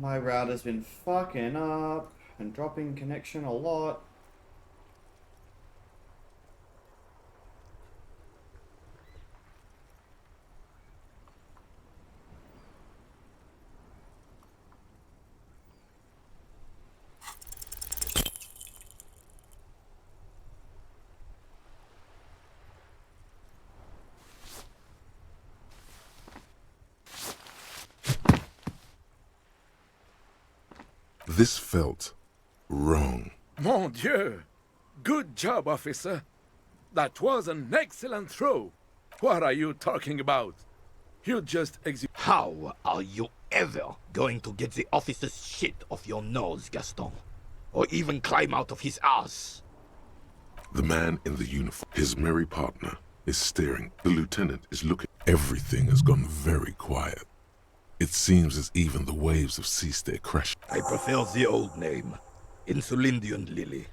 My router's been fucking up and dropping connection a lot. This felt wrong. Mon Dieu! Good job, officer. That was an excellent throw. What are you talking about? You just How are you ever going to get the officer's shit off your nose, Gaston? Or even climb out of his ass? The man in the uniform, his merry partner, is staring. The lieutenant is looking. Everything has gone very quiet. It seems as even the waves have ceased their crash. I prefer the old name, Insulindian Lily.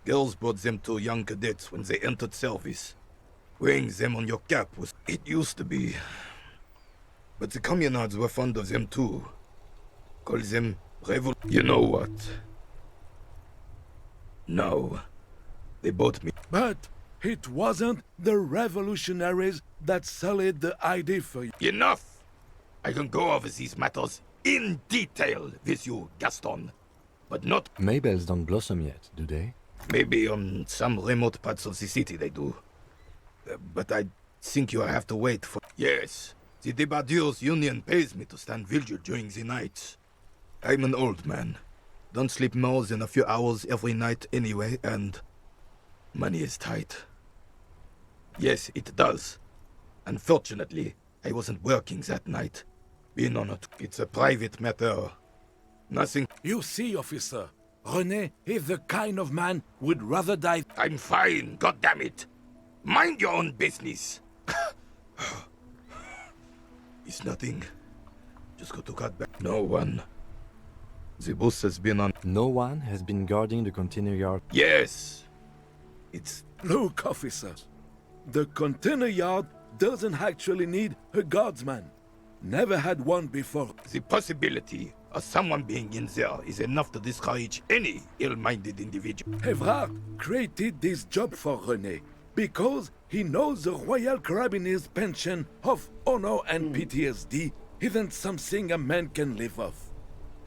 Girls bought them to young cadets when they entered service. Wearing them on your cap was... It used to be. But the communards were fond of them too. Call them You know what? No. They bought me. But it wasn't the revolutionaries that sullied the ID for you. Enough! I can go over these matters in detail with you, Gaston. But not... Maybells don't blossom yet, do they? Maybe on some remote parts of the city they do. But I think you have to wait for... Yes, the Debardeurs Union pays me to stand vigil during the nights. I'm an old man. Don't sleep more than a few hours every night anyway, and... money is tight. Yes, it does. Unfortunately, I wasn't working that night. Being on it, it's a private matter. Nothing... You see, officer, René is the kind of man who'd rather die. I'm fine, goddammit! Mind your own business! It's nothing. Just got to cut back. No one. The bus has been on... No one has been guarding the container yard. Yes! It's... Look, officer, the container yard doesn't actually need a guardsman. Never had one before. The possibility of someone being in there is enough to discourage any ill-minded individual. Evrard created this job for René because he knows the Royal Carabiniers' pension of honor and PTSD isn't something a man can live off.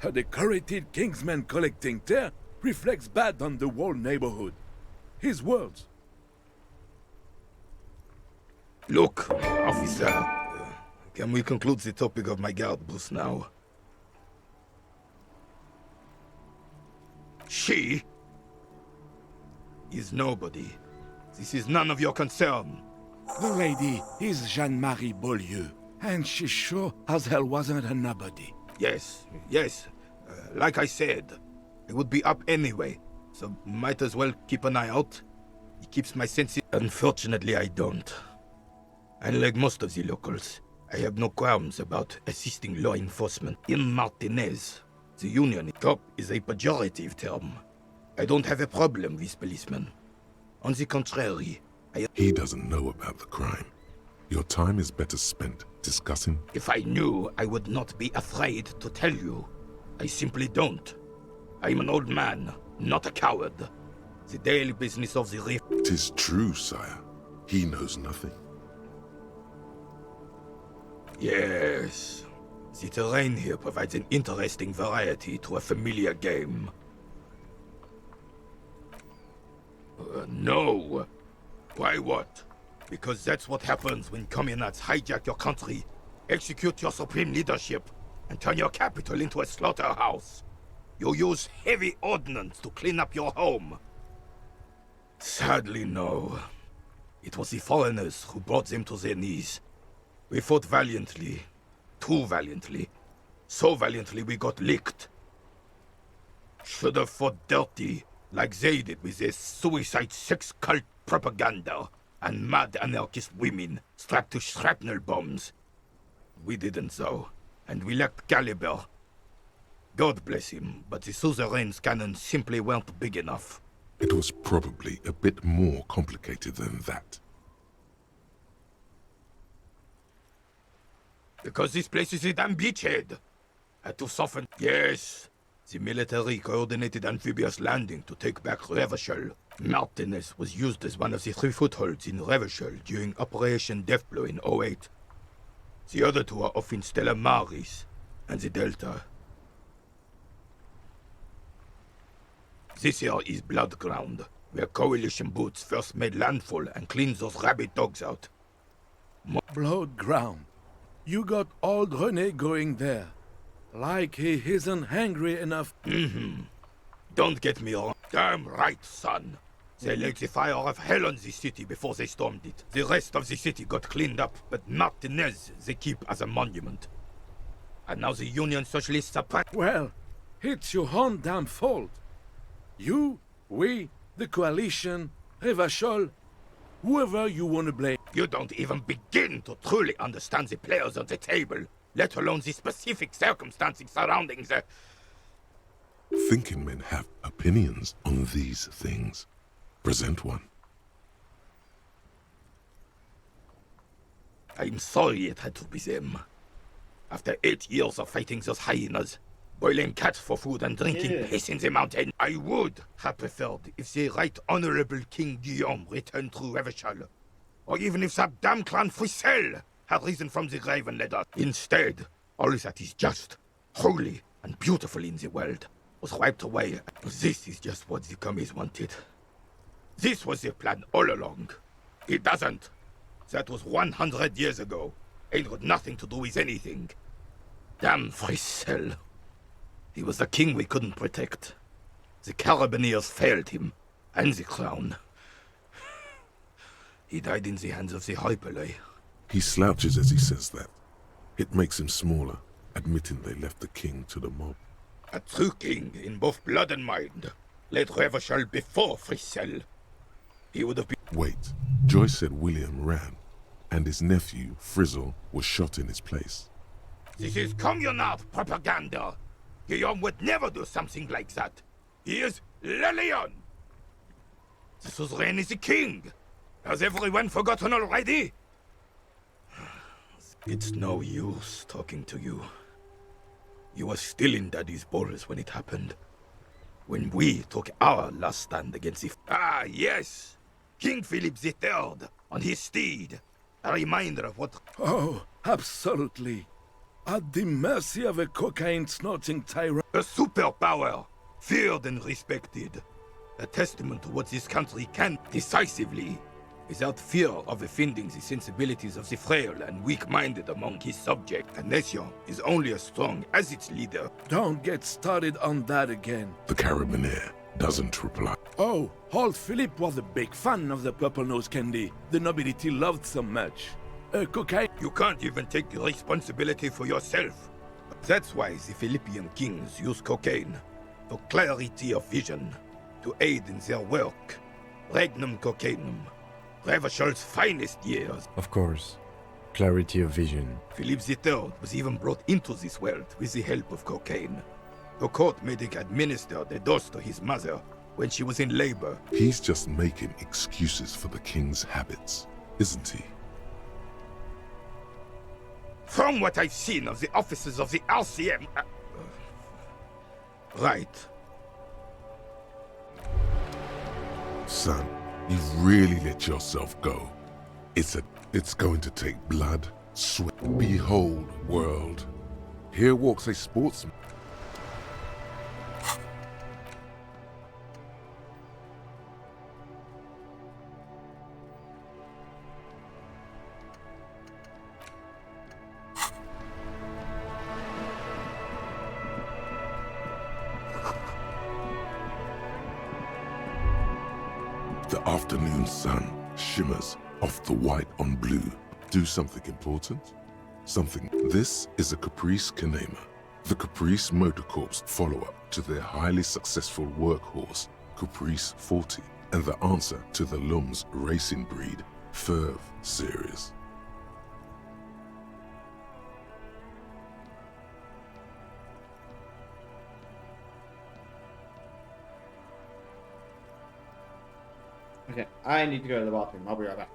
A decorated Kingsman collecting tear reflects bad on the whole neighborhood. His words. Look, officer, can we conclude the topic of my guard boost now? She is nobody. This is none of your concern. The lady is Jeanne-Marie Beaulieu, and she sure as hell wasn't a nobody. Yes, yes. Like I said, I would be up anyway, so might as well keep an eye out. It keeps my senses... Unfortunately, I don't. Unlike most of the locals, I have no qualms about assisting law enforcement. In Martinez, the union cop is a pejorative term. I don't have a problem with policemen. On the contrary, He doesn't know about the crime. Your time is better spent discussing... If I knew, I would not be afraid to tell you. I simply don't. I'm an old man, not a coward. The daily business of the reef... 'Tis true, sire. He knows nothing. Yes. The terrain here provides an interesting variety to a familiar game. No. Why what? Because that's what happens when communards hijack your country, execute your supreme leadership, and turn your capital into a slaughterhouse. You use heavy ordnance to clean up your home. Sadly, no. It was the foreigners who brought them to their knees. We fought valiantly. Too valiantly. So valiantly we got licked. Should have fought dirty, like they did with their suicide sex cult propaganda and mad anarchist women strapped to shrapnel bombs. We didn't though, and we lacked caliber. God bless him, but the suzerain's cannons simply weren't big enough. It was probably a bit more complicated than that. Because this place is a damn beachhead. Had to soften. Yes. The military coordinated amphibious landing to take back Revachol. Martinez was used as one of the 3 footholds in Revachol during Operation Deathblow in '08. The other 2 are off in Stella Maris and the Delta. This here is Blood Ground, where Coalition boots first made landfall and cleaned those rabid dogs out. Blood ground. You got old René going there. Like he isn't hungry enough. Don't get me wrong. Damn right, son. They lit the fire of hell on the city before they stormed it. The rest of the city got cleaned up, but Martinez they keep as a monument. And now the Union Socialists are Well, it's your own damn fault. You, we, the coalition, Revachol, whoever you wanna blame. You don't even begin to truly understand the players on the table, let alone the specific circumstances surrounding the... Thinking men have opinions on these things. Present one. I'm sorry it had to be them. After 8 years of fighting those hyenas, boiling cats for food and drinking piss in the mountain, I would have preferred if the Right Honorable King Guillaume returned to Revachol, or even if that damn clan Frisel had risen from the grave and led us. Instead, all that is just, holy, and beautiful in the world was wiped away. This is just what the commies wanted. This was their plan all along. It doesn't. That was 100 years ago. Ain't got nothing to do with anything. Damn Frisel. He was the king we couldn't protect. The Carabineers failed him, and the crown. He died in the hands of the Hyperlay. He slouches as he says that. It makes him smaller, admitting they left the king to the mob. A true king in both blood and mind. Led Revachol before Frisel. He would have been... Wait, Joyce said William ran, and his nephew, Frizzle, was shot in his place. This is communard propaganda. Guillaume would never do something like that. He is Le Lion. The suzerain is the king. Has everyone forgotten already? It's no use talking to you. You were still in Daddy's balls when it happened. When we took our last stand against the... Ah, yes! King Philip III, on his steed. A reminder of what... Oh, absolutely. At the mercy of a cocaine-snorting tyrant. A superpower, feared and respected. A testament to what this country can decisively, without fear of offending the sensibilities of the frail and weak-minded among his subjects. A nation is only as strong as its leader. Don't get started on that again. The Carabinier doesn't reply. Oh, old Philip was a big fan of the purple nose candy the nobility loved so much. Cocaine... You can't even take responsibility for yourself. That's why the Philippian kings use cocaine, for clarity of vision, to aid in their work. Regnum cocainum, Revachol's finest years. Of course. Clarity of vision. Philip III was even brought into this world with the help of cocaine. The court made him administer the dose to his mother when she was in labor. He's just making excuses for the king's habits, isn't he? From what I've seen of the officers of the RCM... Right. Son, you've really let yourself go. It's going to take blood, sweat. Behold, world. Here walks a sportsman. The afternoon sun shimmers off the white on blue. Do something important? Something. This is a Caprice Canema, the Caprice Motor Corp's follow-up to their highly successful workhorse, Caprice 40, and the answer to the Lum's racing breed, Ferv series. Okay, I need to go to the bathroom. I'll be right back.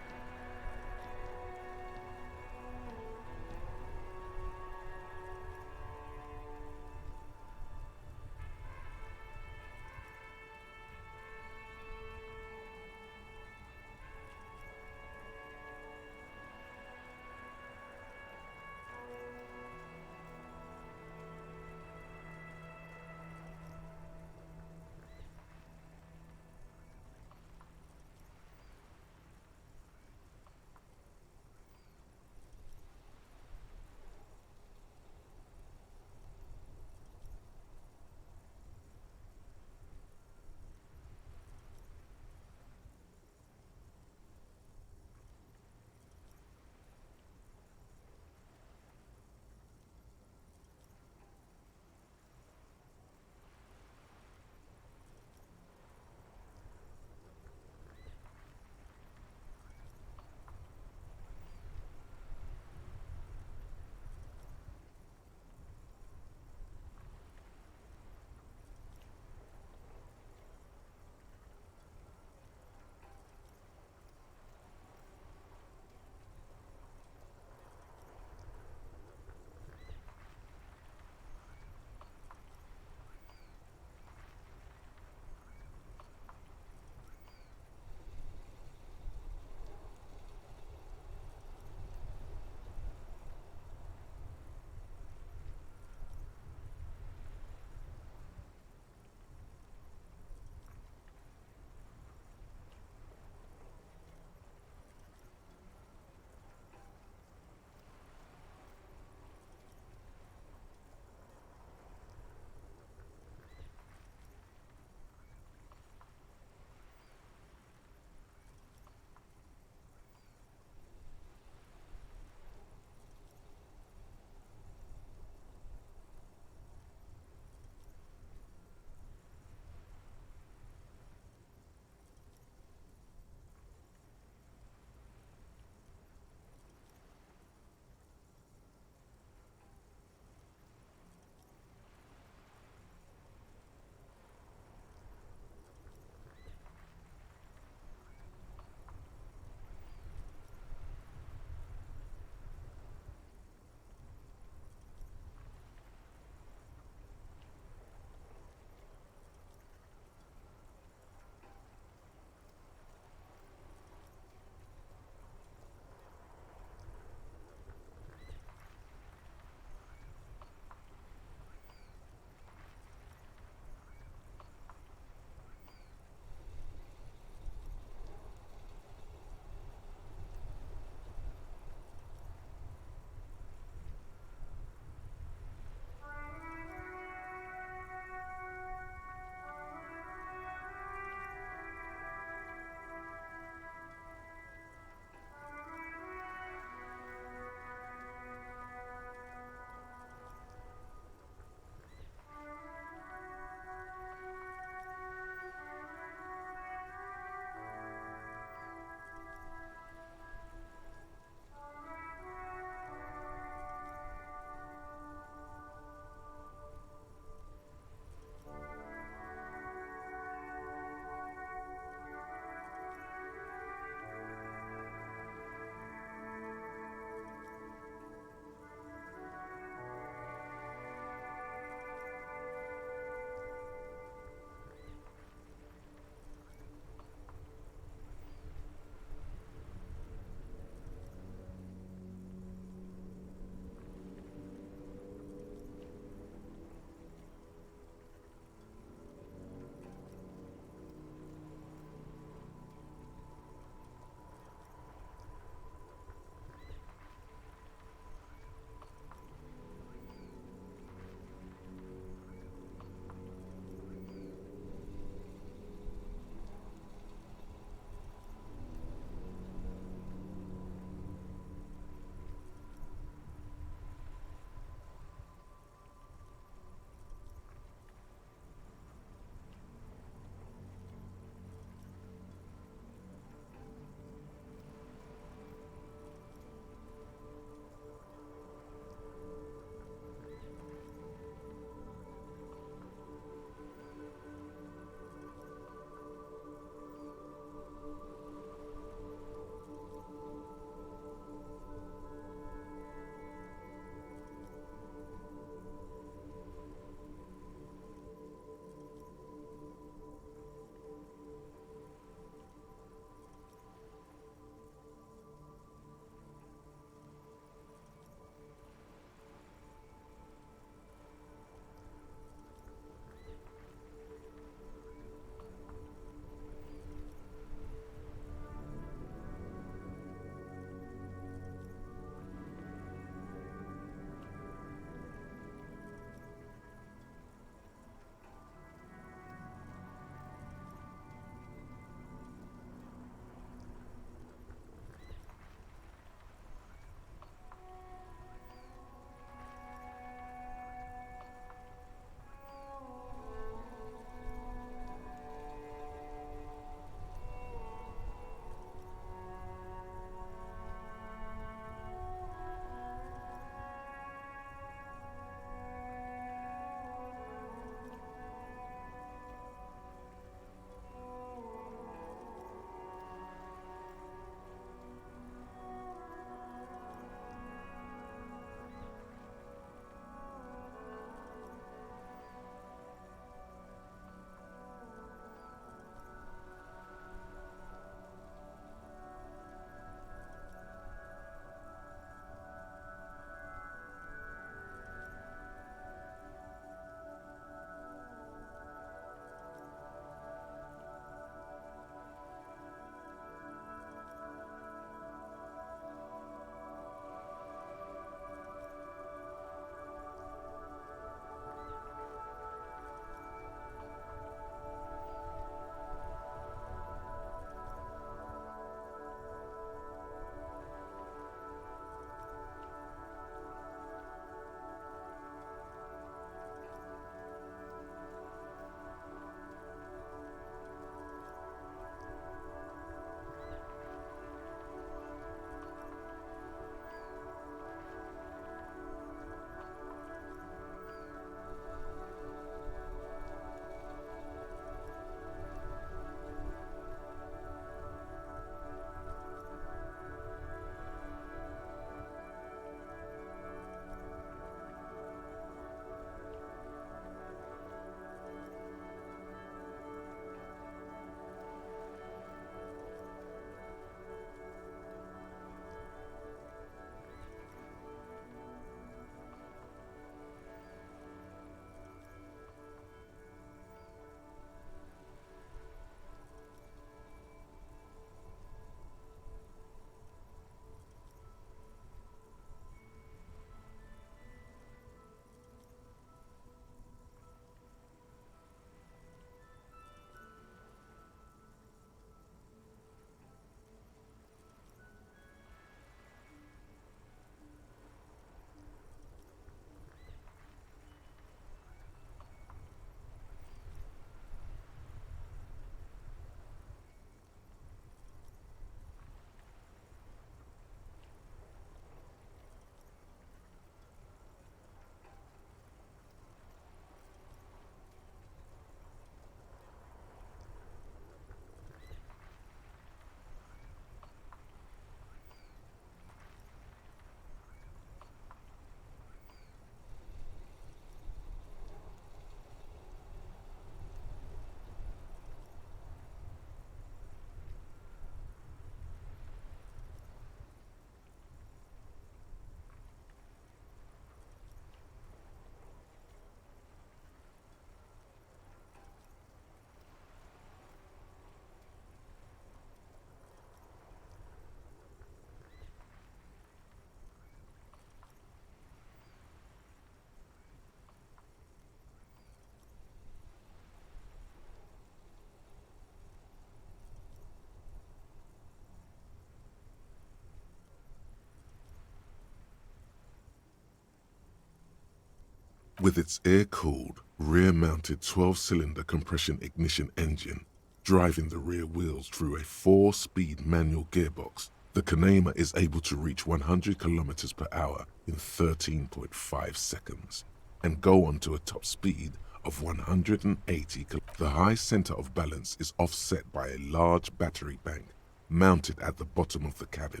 With its air-cooled, rear-mounted 12-cylinder compression ignition engine driving the rear wheels through a 4-speed manual gearbox, the Kanema is able to reach 100 kilometers per hour in 13.5 seconds and go on to a top speed of 180 km. The high center of balance is offset by a large battery bank mounted at the bottom of the cabin,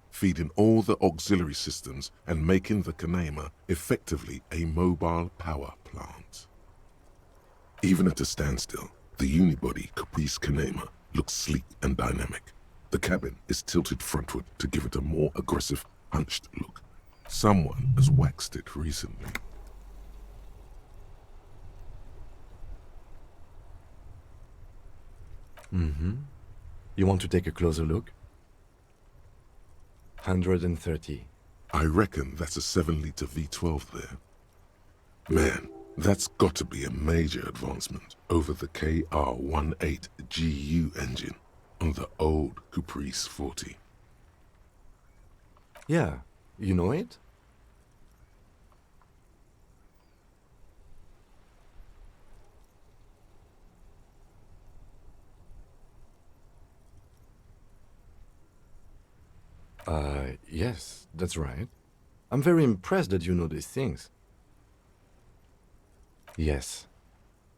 feeding all the auxiliary systems and making the Kanema effectively a mobile power plant. Even at a standstill, the unibody Caprice Kanema looks sleek and dynamic. The cabin is tilted frontward to give it a more aggressive, hunched look. Someone has waxed it recently. You want to take a closer look? 130. I reckon that's a 7-liter V12 there. Man, that's got to be a major advancement over the KR-18GU engine on the old Caprice 40. Yeah, you know it? Yes, that's right. I'm very impressed that you know these things. Yes,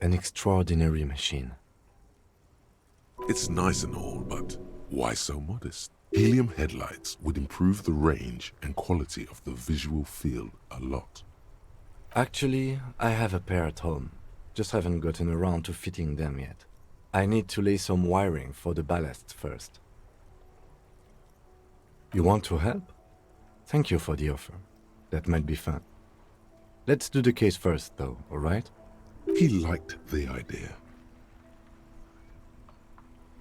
an extraordinary machine. It's nice and all, but why so modest? Helium headlights would improve the range and quality of the visual field a lot. Actually, I have a pair at home. Just haven't gotten around to fitting them yet. I need to lay some wiring for the ballast first. You want to help? Thank you for the offer. That might be fun. Let's do the case first, though, alright? He liked the idea.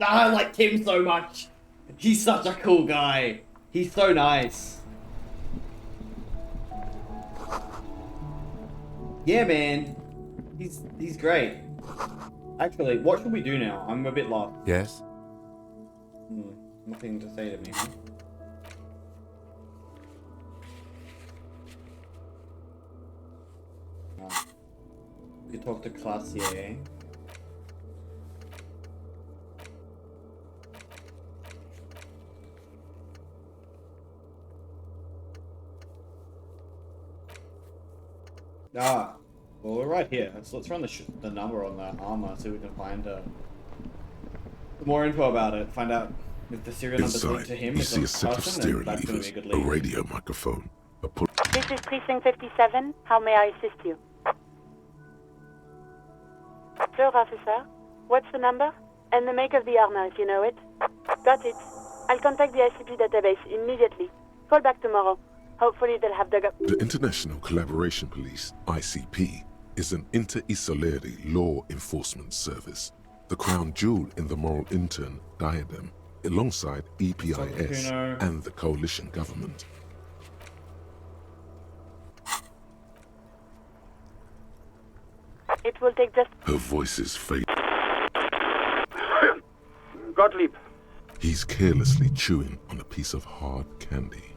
I like him so much. He's such a cool guy. He's so nice. Yeah, man. He's great. Actually, what should we do now? I'm a bit lost. Yes? Nothing to say to me, huh? We could talk to Classier. Well, we're right here. Let's run the number on that armor, so we can find more info about it. Find out if the serial number's linked to Inside, him. you If see a it's set of person, then steering that's gonna be levers, a good a lead. radio microphone, a pull. This is Precinct 57. How may I assist you? Sure, officer. What's the number? And the make of the armor, if you know it. Got it. I'll contact the ICP database immediately. Call back tomorrow. Hopefully they'll have dug up... The International Collaboration Police, ICP, is an inter-Isolari law enforcement service, the crown jewel in the moral intern diadem, alongside EPIS and the coalition government. It will take just... Her voice is fading. Gottlieb. He's carelessly chewing on a piece of hard candy.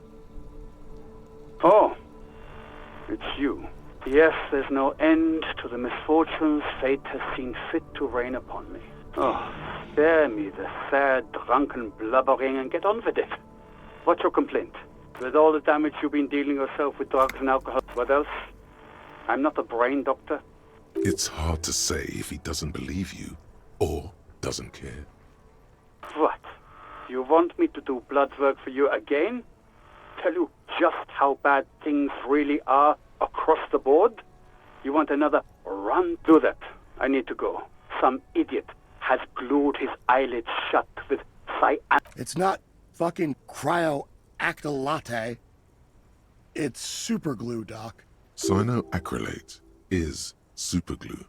Oh, it's you. Yes, there's no end to the misfortunes fate has seen fit to rain upon me. Oh, spare me the sad, drunken blubbering and get on with it. What's your complaint? With all the damage you've been dealing yourself with drugs and alcohol, what else? I'm not a brain doctor. It's hard to say if he doesn't believe you or doesn't care. What? You want me to do blood work for you again? Tell you just how bad things really are across the board? You want another run? Do that. I need to go. Some idiot has glued his eyelids shut with cyan. It's not fucking cryoacrylate. It's super glue, Doc. Cyanoacrylate is superglue.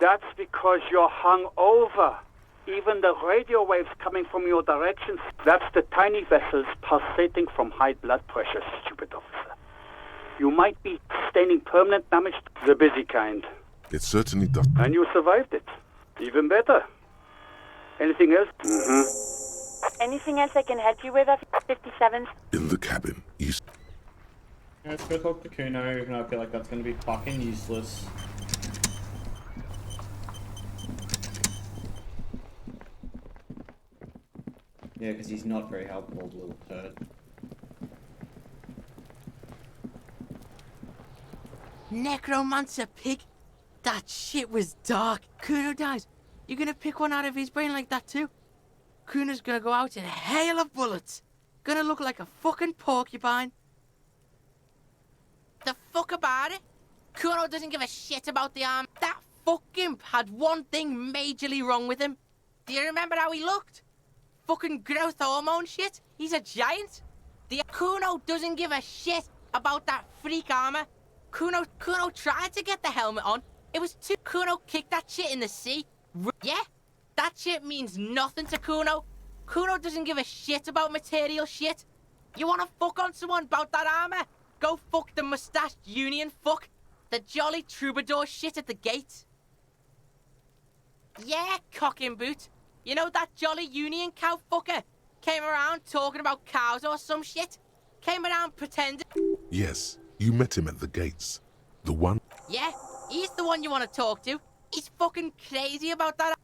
That's because you're hung over. Even the radio waves coming from your direction, that's the tiny vessels pulsating from high blood pressure, stupid officer. You might be sustaining permanent damage, the busy kind. It certainly does. And you survived it. Even better. Anything else? Anything else I can help you with, 57? In the cabin, you Let's go talk to Kuno, even though I feel like that's gonna be fucking useless. Yeah, because he's not very helpful, little turd. Necromancer pig? That shit was dark. Kuno dies. You gonna pick one out of his brain like that too? Kuno's gonna go out in a hail of bullets. Gonna look like a fucking porcupine. The fuck about it? Kuno doesn't give a shit about the arm. That fucking had one thing majorly wrong with him. Do you remember how he looked? Fucking growth hormone shit. He's a giant. The Kuno doesn't give a shit about that freak armor. Kuno tried to get the helmet on. It was too. Kuno kicked that shit in the sea. Yeah? That shit means nothing to Kuno. Kuno doesn't give a shit about material shit. You wanna fuck on someone about that armor? Go fuck the mustached union fuck. The jolly troubadour shit at the gate. Yeah, cock and boot. You know that jolly union cow fucker? Came around talking about cows or some shit? Came around pretending. Yes, you met him at the gates. The one. Yeah, he's the one you want to talk to. He's fucking crazy about that.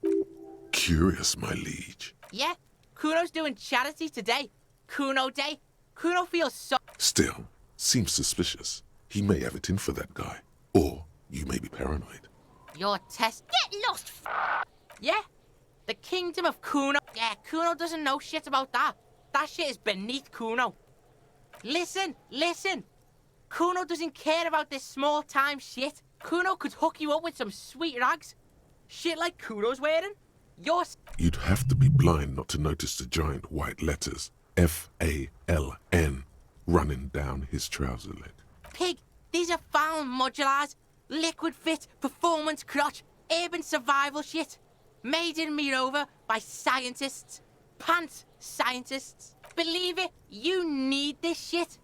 Curious, my liege. Yeah, Kuno's doing charity today. Kuno Day. Kuno feels so. Still, seems suspicious. He may have it in for that guy. Or you may be paranoid. Your test. Get lost. Yeah, the kingdom of Kuno. Yeah, Kuno doesn't know shit about that. That shit is beneath Kuno. Listen. Kuno doesn't care about this small-time shit. Kuno could hook you up with some sweet rags. Shit like Kuno's wearing. You'd have to be blind not to notice the giant white letters FALN running down his trouser leg. Pig, these are found modulars. Liquid fit, performance crotch, urban survival shit. Made in Mirova by scientists. Pants scientists. Believe it, you need this shit.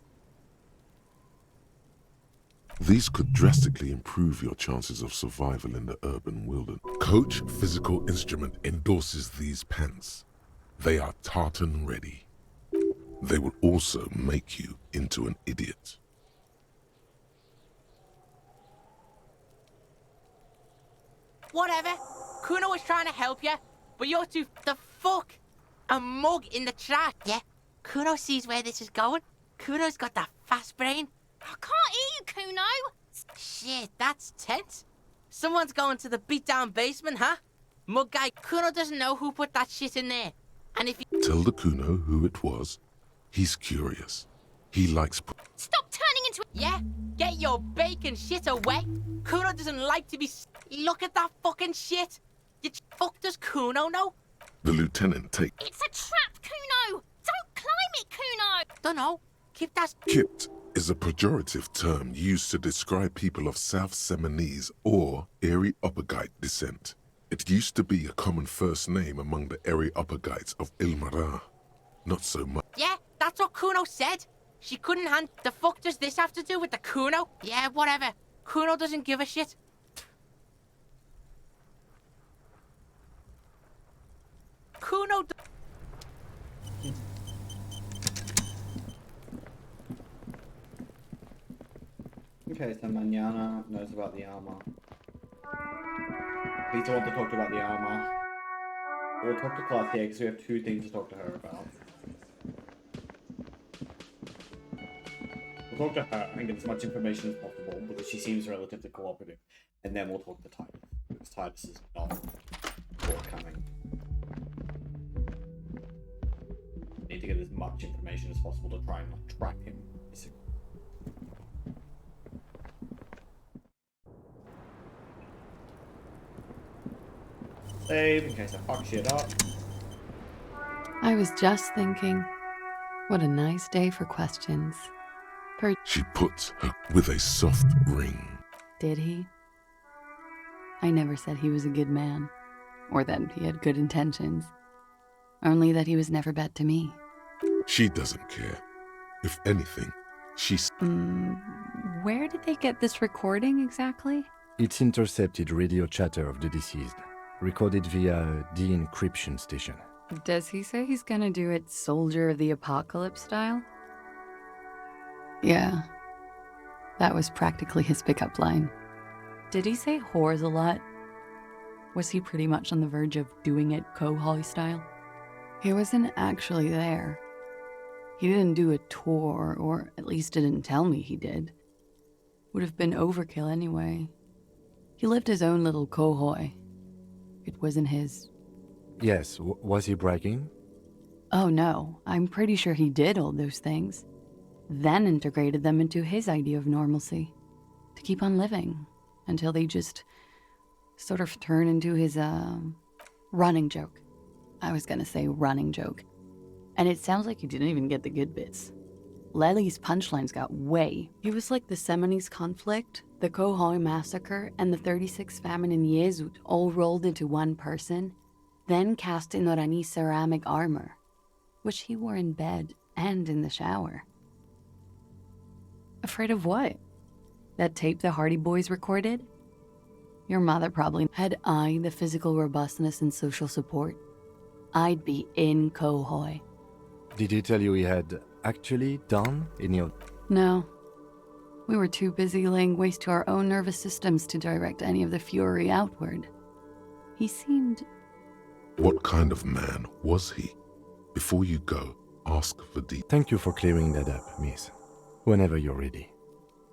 These could drastically improve your chances of survival in the urban wilderness. Coach Physical Instrument endorses these pants. They are tartan ready. They will also make you into an idiot. Whatever. Kuno was trying to help you, but you're too the fuck a mug in the trash. Yeah, Kuno sees where this is going. Kuno's got that fast brain. I can't hear you, Kuno. Shit, that's tense. Someone's going to the beat-down basement, huh? Mug guy, Kuno doesn't know who put that shit in there. And if you... Tell the Kuno who it was. He's curious. He likes... Stop turning into... Yeah, get your bacon shit away. Kuno doesn't like to be... Look at that fucking shit. You fuck does Kuno know? The lieutenant take... It's a trap, Kuno. Don't climb it, Kuno. Dunno. Keep that... Kipped is a pejorative term used to describe people of South Seminese or Areopagite descent. It used to be a common first name among the Areopagites of Ilmara. Not so much. Yeah, that's what Kuno said. She couldn't hand... The fuck does this have to do with the Kuno? Yeah, whatever. Kuno doesn't give a shit. Kuno... Okay, so Manana knows about the armor. Peter wants to talk about the armor. We'll talk to Claudia because we have two things to talk to her about. We'll talk to her and get as much information as possible because she seems relatively cooperative. And then we'll talk to Titus because Titus is not forthcoming. Need to get as much information as possible to try and like, track him. Save in case I fuck shit up. I was just thinking, what a nice day for questions. She puts her with a soft ring. Did he? I never said he was a good man, or that he had good intentions. Only that he was never bad to me. She doesn't care. If anything, she's... Where did they get this recording exactly? It's intercepted radio chatter of the deceased, recorded via de-encryption station. Does he say he's gonna do it Soldier of the Apocalypse style? Yeah, That was practically his pickup line. Did he say whores a lot? Was he pretty much on the verge of doing it Kohoi style? He wasn't actually there. He didn't do a tour, or at least didn't tell me he did. Would have been overkill anyway. He lived his own little Kohoi. It wasn't his. Yes, was he bragging? Oh no, I'm pretty sure he did all those things. Then integrated them into his idea of normalcy. To keep on living. Until they just sort of turn into his, running joke. I was gonna say running joke. And it sounds like you didn't even get the good bits. Lely's punchlines got way. He was like the Seminoles conflict, the Kohoi massacre, and the 36 famine in Yezut all rolled into one person, then cast in Orani's ceramic armor, which he wore in bed and in the shower. Afraid of what? That tape the Hardy Boys recorded? Your mother probably had I the physical robustness and social support. I'd be in Kohoi. Did he tell you he had actually done any of... No. We were too busy laying waste to our own nervous systems to direct any of the fury outward. He seemed... What kind of man was he? Before you go, ask for details. Thank you for clearing that up, miss. Whenever you're ready.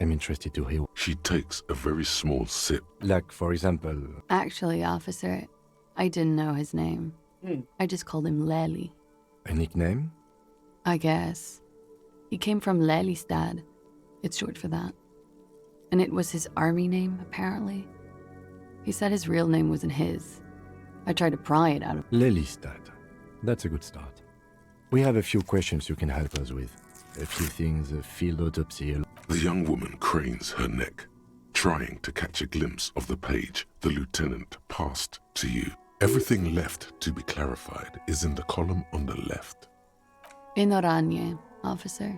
I'm interested to hear... She takes a very small sip. Like, for example... Actually, officer, I didn't know his name. I just called him Lely. A nickname? I guess. He came from Lelystad. It's short for that. And it was his army name, apparently. He said his real name wasn't his. I tried to pry it out of... Lelystad. That's a good start. We have a few questions you can help us with. A few things, a field autopsy... The young woman cranes her neck, trying to catch a glimpse of the page the lieutenant passed to you. Everything left to be clarified is in the column on the left. In Oranje, officer.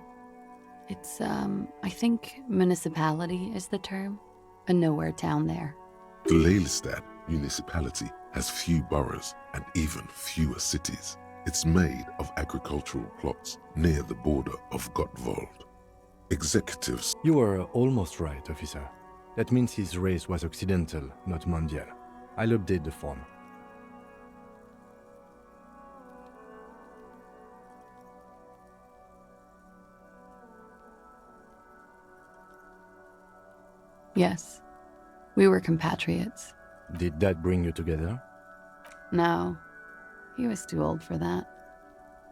It's, I think municipality is the term. A nowhere town there. The Lelystad municipality has few boroughs and even fewer cities. It's made of agricultural plots near the border of Gottwald. Executives... You were almost right, officer. That means his race was Occidental, not Mondial. I'll update the form. Yes. We were compatriots. Did that bring you together? No. He was too old for that.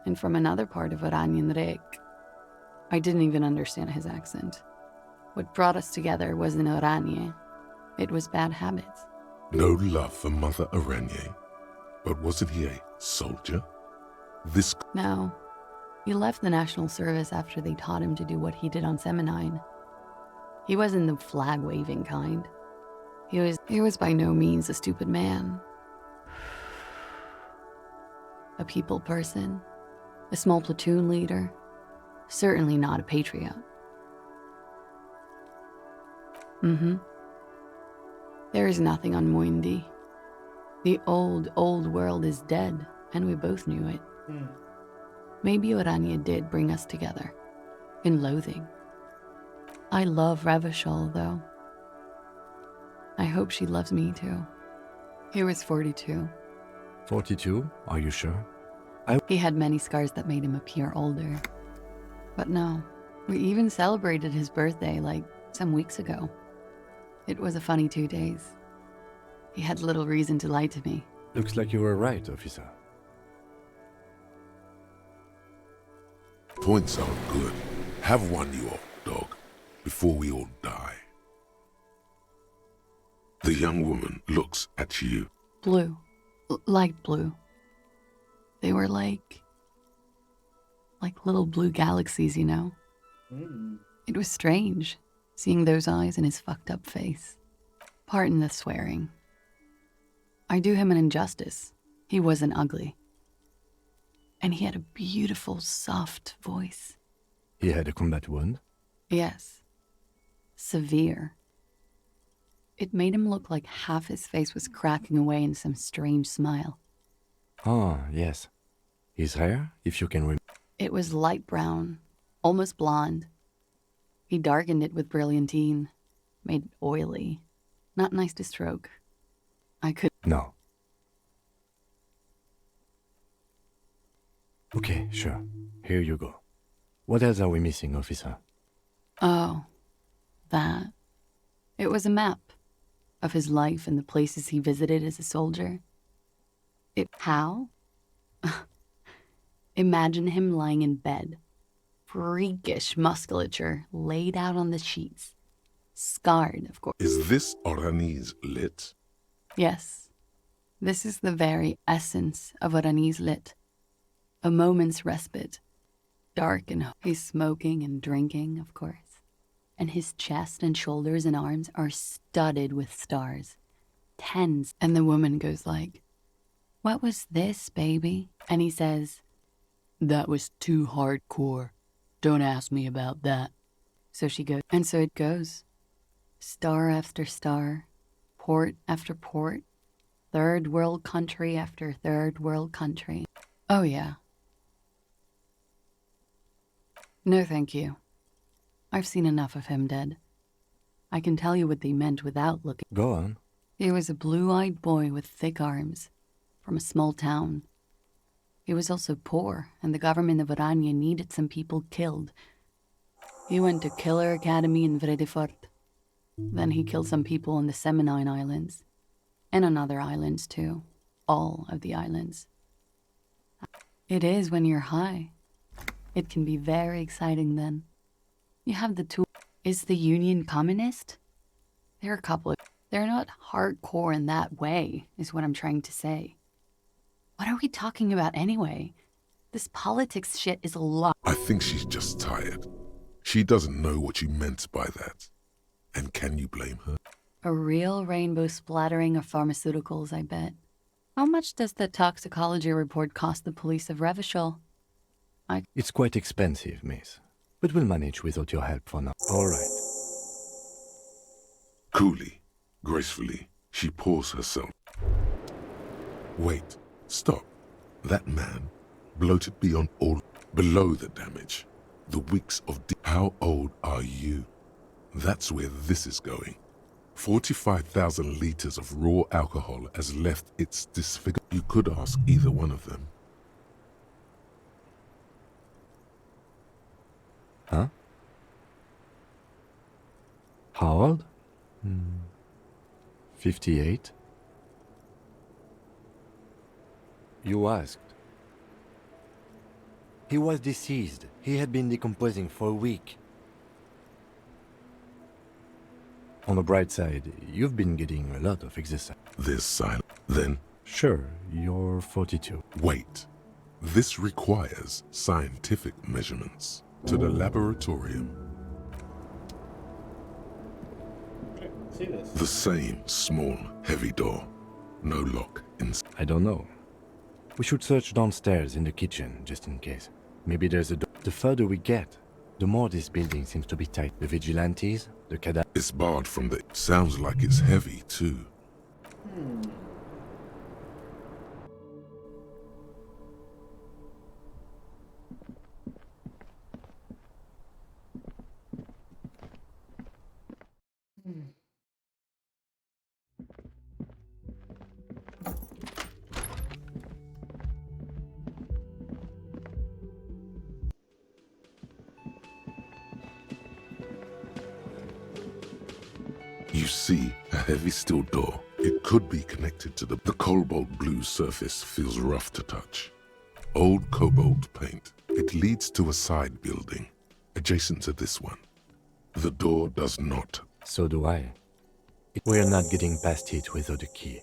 And from another part of Oranjenrek. I didn't even understand his accent. What brought us together wasn't Oranje. It was bad habits. No love for Mother Oranje. But wasn't he a soldier? This... No. He left the National Service after they taught him to do what he did on Seminine. He wasn't the flag-waving kind. He was by no means a stupid man. A people person. A small platoon leader. Certainly not a patriot. There is nothing on Muindi. The old world is dead, and we both knew it. Maybe Oranje did bring us together. In loathing. I love Revachol, though. I hope she loves me, too. He was 42. 42? Are you sure? He had many scars that made him appear older. But no, we even celebrated his birthday, like, some weeks ago. It was a funny 2 days. He had little reason to lie to me. Looks like you were right, officer. Points are good. Have one, you old dog, before we all die. The young woman looks at you. Blue. Light blue. They were like little blue galaxies, you know? It was strange, seeing those eyes in his fucked up face. Pardon the swearing. I do him an injustice. He wasn't ugly. And he had a beautiful, soft voice. He had a combat wound? Yes. Severe. It made him look like half his face was cracking away in some strange smile. Ah, yes. His hair, if you can remember. It was light brown, almost blonde. He darkened it with brilliantine, made it oily. Not nice to stroke. I could. No. Okay, sure. Here you go. What else are we missing, officer? Oh, that. It was a map of his life and the places he visited as a soldier. How? Imagine him lying in bed. Freakish musculature laid out on the sheets. Scarred, of course. Is this Oranese lit? Yes. This is the very essence of Oranese lit. A moment's respite. Dark and he's smoking and drinking, of course. And his chest and shoulders and arms are studded with stars. Tens. And the woman goes like, "What was this, baby?" And he says, "That was too hardcore. Don't ask me about that." So she goes, and so it goes. Star after star, port after port, third world country after third world country. Oh yeah. No thank you. I've seen enough of him dead. I can tell you what they meant without looking. Go on. He was a blue-eyed boy with thick arms, from a small town. He was also poor, and the government of Orania needed some people killed. He went to Killer Academy in Vredefort. Then he killed some people on the Seminine Islands. And on other islands, too. All of the islands. It is when you're high. It can be very exciting then. You have the tool. Is the Union communist? There are a couple of... They're not hardcore in that way, is what I'm trying to say. What are we talking about anyway? This politics shit is a lot. I think she's just tired. She doesn't know what you meant by that. And can you blame her? A real rainbow splattering of pharmaceuticals, I bet. How much does the toxicology report cost the police of Revachol? It's quite expensive, miss. But we'll manage without your help for now. All right. Coolly, gracefully, she pours herself. Wait, stop. That man, bloated beyond all, below the damage. The weeks of... How old are you? That's where this is going. 45,000 liters of raw alcohol has left its disfigure. You could ask either one of them. Huh? How old? 58. You asked. He was deceased. He had been decomposing for a week. On the bright side, you've been getting a lot of exercise. There's silence. Then... Sure, you're 42. Wait. This requires scientific measurements. To the laboratorium. Okay, see this. The same small, heavy door. No lock inside. I don't know. We should search downstairs in the kitchen, just in case. Maybe there's a door. The further we get, the more this building seems to be tight. The vigilantes, the cadaver... It's barred from the... Sounds like it's heavy, too. You see a heavy steel door. It could be connected to the cobalt blue surface feels rough to touch. Old cobalt paint. It leads to a side building, adjacent to this one. The door does not. So do I. We're not getting past it without a key.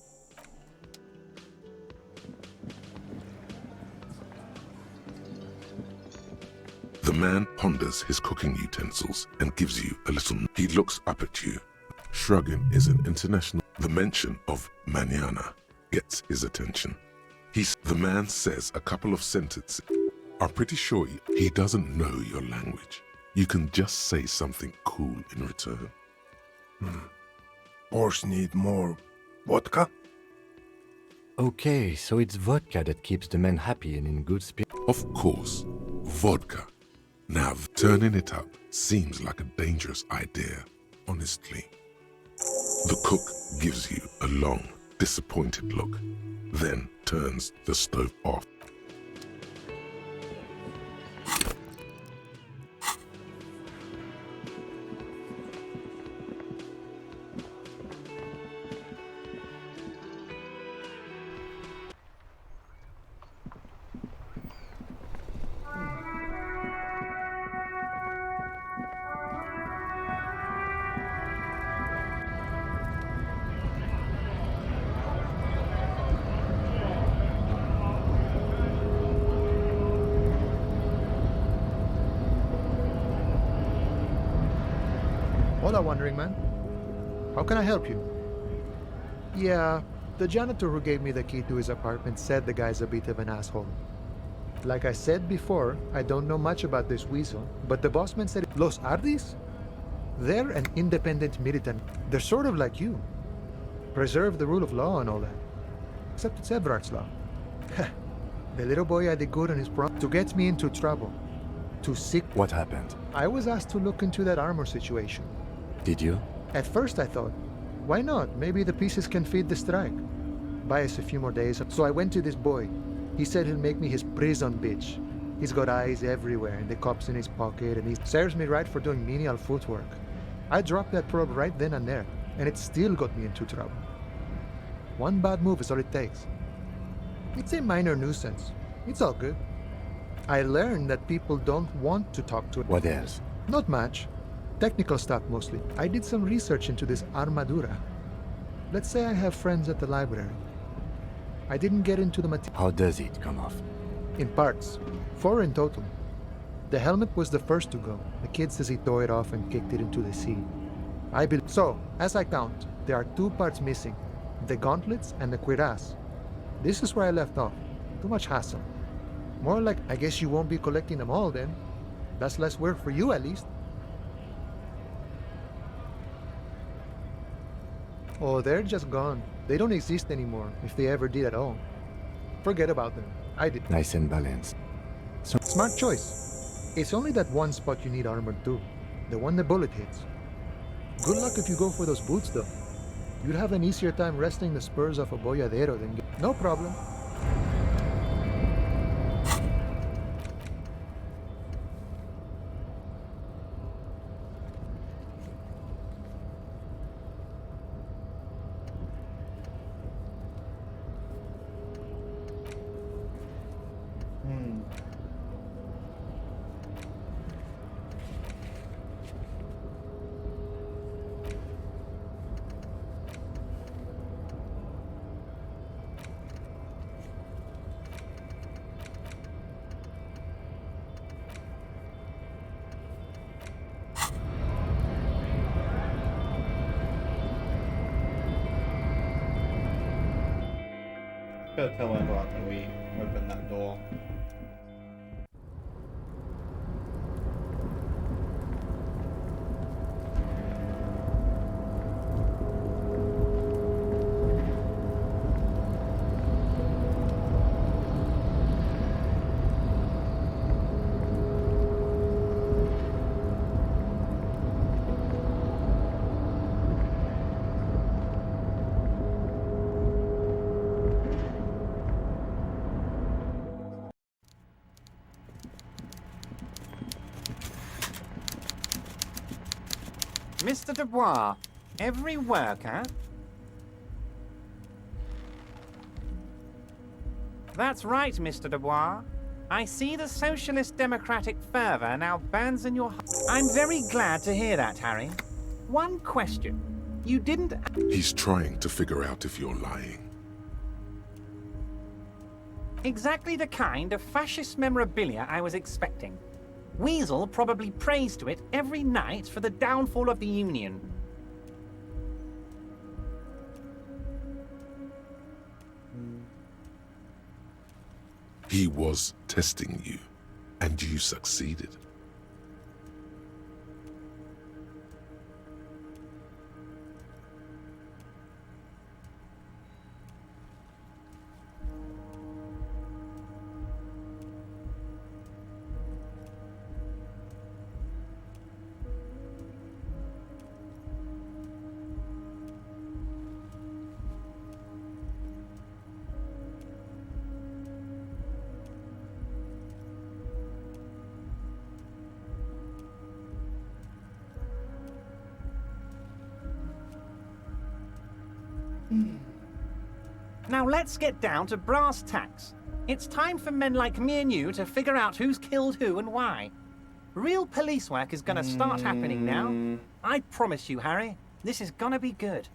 The man ponders his cooking utensils and gives you a little... He looks up at you. Shrugging is an international... The mention of mañana gets his attention. The man says a couple of sentences. I'm pretty sure he doesn't know your language. You can just say something cool in return. Boss need more vodka? Okay, so it's vodka that keeps the men happy and in good spirits. Of course, vodka. Now, turning it up seems like a dangerous idea, honestly. The cook gives you a long, disappointed look, then turns the stove off. Hola, Wandering Man. How can I help you? Yeah, the janitor who gave me the key to his apartment said the guy's a bit of an asshole. Like I said before, I don't know much about this weasel, but the bossman said Los Ardis? They're an independent militant. They're sort of like you. Preserve the rule of law and all that. Except it's Everard's law. The little boy had it good on his prom to get me into trouble. To seek. What happened? I was asked to look into that armor situation. Did you? At first I thought, why not? Maybe the pieces can feed the strike. Buy us a few more days. So I went to this boy. He said he'll make me his prison bitch. He's got eyes everywhere and the cops in his pocket, and he serves me right for doing menial footwork. I dropped that probe right then and there, and it still got me into trouble. One bad move is all it takes. It's a minor nuisance. It's all good. I learned that people don't want to talk to it. What else? Not much. Technical stuff mostly. I did some research into this armadura. Let's say I have friends at the library. I didn't get into the material. How does it come off? In parts. 4 in total. The helmet was the first to go. The kid says he tore it off and kicked it into the sea. So, as I count, there are 2 parts missing. The gauntlets and the cuirass. This is where I left off. Too much hassle. More like, I guess you won't be collecting them all then. That's less work for you at least. Oh, they're just gone. They don't exist anymore, if they ever did at all. Forget about them. I did. Nice and balanced. So Smart choice. It's only that one spot you need armored too. The one the bullet hits. Good luck if you go for those boots though. You'd have an easier time wresting the spurs off a boyadero than get... No problem. Gotta tell Ember after we open that door. Mr. Dubois, every worker... That's right, Mr. Dubois. I see the socialist democratic fervor now burns in your heart. I'm very glad to hear that, Harry. One question. You didn't... He's trying to figure out if you're lying. Exactly the kind of fascist memorabilia I was expecting. Weasel probably prays to it every night for the downfall of the Union. He was testing you, and you succeeded. Now let's get down to brass tacks. It's time for men like me and you to figure out who's killed who and why. Real police work is gonna start happening now. I promise you, Harry, this is gonna be good.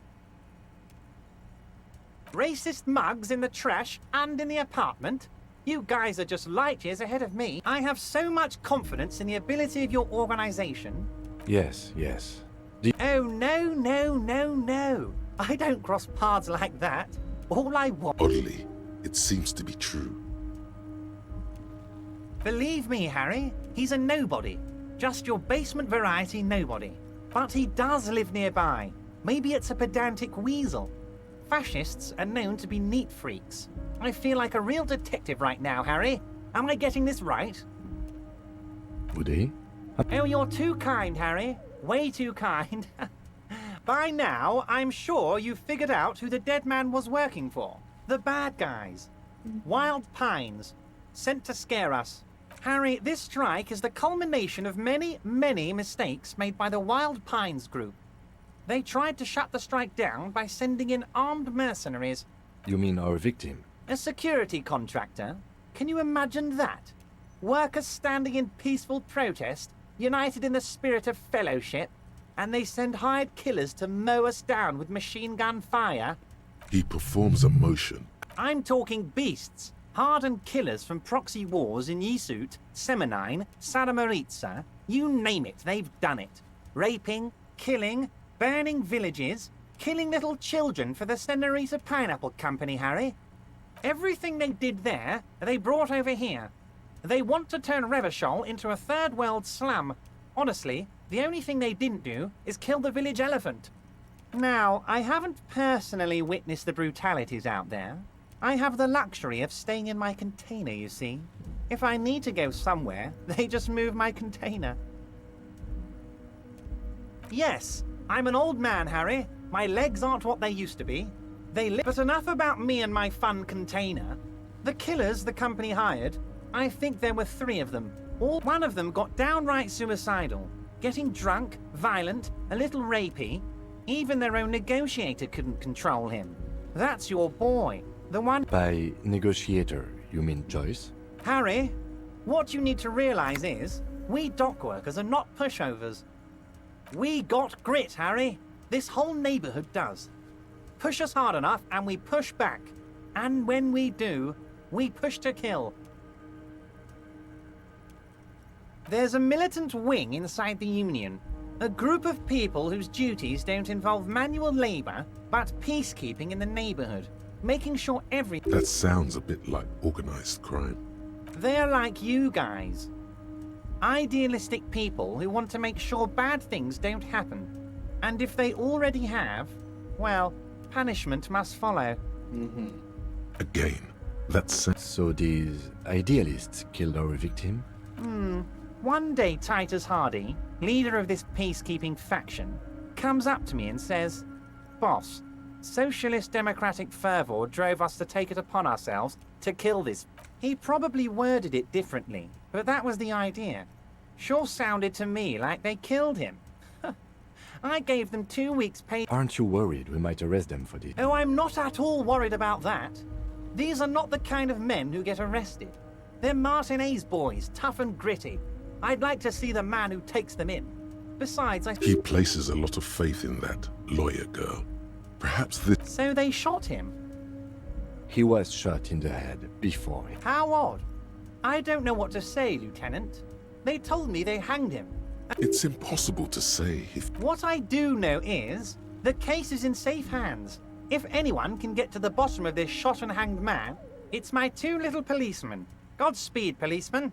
Racist mugs in the trash and in the apartment? You guys are just light years ahead of me. I have so much confidence in the ability of your organization. Yes, yes. Oh, no. I don't cross paths like that. All I want... Oddly, it seems to be true. Believe me, Harry, he's a nobody. Just your basement variety nobody. But he does live nearby. Maybe it's a pedantic weasel. Fascists are known to be neat freaks. I feel like a real detective right now, Harry. Am I getting this right? Would he? Oh, you're too kind, Harry. Way too kind. By now, I'm sure you've figured out who the dead man was working for. The bad guys. Wild Pines. Sent to scare us. Harry, this strike is the culmination of many, many mistakes made by the Wild Pines group. They tried to shut the strike down by sending in armed mercenaries. You mean our victim? A security contractor? Can you imagine that? Workers standing in peaceful protest, united in the spirit of fellowship, and they send hired killers to mow us down with machine gun fire? He performs a motion. I'm talking beasts. Hardened killers from proxy wars in Yisut, Semenine, Sadamoritsa. You name it, they've done it. Raping, killing, burning villages, killing little children for the Senorita Pineapple Company, Harry. Everything they did there, they brought over here. They want to turn Revachol into a third world slum. Honestly, the only thing they didn't do is kill the village elephant. Now, I haven't personally witnessed the brutalities out there. I have the luxury of staying in my container, you see. If I need to go somewhere, they just move my container. Yes, I'm an old man, Harry. My legs aren't what they used to be. But enough about me and my fun container. The killers the company hired, I think there were 3 of them. One of them got downright suicidal. Getting drunk, violent, a little rapey. Even their own negotiator couldn't control him. That's your boy. The one... By negotiator, you mean Joyce? Harry, what you need to realize is, we dock workers are not pushovers. We got grit, Harry. This whole neighborhood does. Push us hard enough and we push back. And when we do, we push to kill. There's a militant wing inside the Union. A group of people whose duties don't involve manual labor, but peacekeeping in the neighborhood. Making sure That sounds a bit like organized crime. They're like you guys. Idealistic people who want to make sure bad things don't happen. And if they already have, well, punishment must follow. Again, that's... So these idealists killed our victim? One day Titus Hardy, leader of this peacekeeping faction, comes up to me and says, "Boss, socialist democratic fervor drove us to take it upon ourselves to kill this." He probably worded it differently, but that was the idea. Sure sounded to me like they killed him. I gave them 2 weeks' pay. Aren't you worried we might arrest them for this? Oh, I'm not at all worried about that. These are not the kind of men who get arrested. They're Martinez boys, tough and gritty. I'd like to see the man who takes them in. Besides, He places a lot of faith in that lawyer girl. Perhaps this... So they shot him. He was shot in the head before. How odd. I don't know what to say, Lieutenant. They told me they hanged him. It's impossible to say if... What I do know is, the case is in safe hands. If anyone can get to the bottom of this shot and hanged man, it's my 2 little policemen. Godspeed, policemen.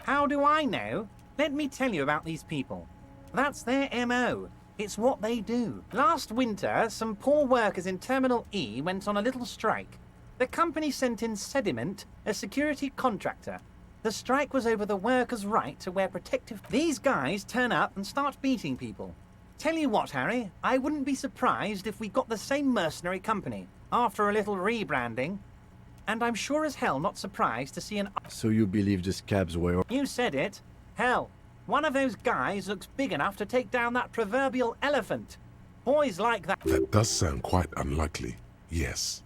How do I know? Let me tell you about these people. That's their MO. It's what they do. Last winter, some poor workers in Terminal E went on a little strike. The company sent in Sediment, a security contractor. The strike was over the workers' right to wear protective... These guys turn up and start beating people. Tell you what, Harry, I wouldn't be surprised if we got the same mercenary company, after a little rebranding. And I'm sure as hell not surprised to see an... So you believe the scabs were... You said it. Hell, one of those guys looks big enough to take down that proverbial elephant. Boys like that... That does sound quite unlikely. Yes.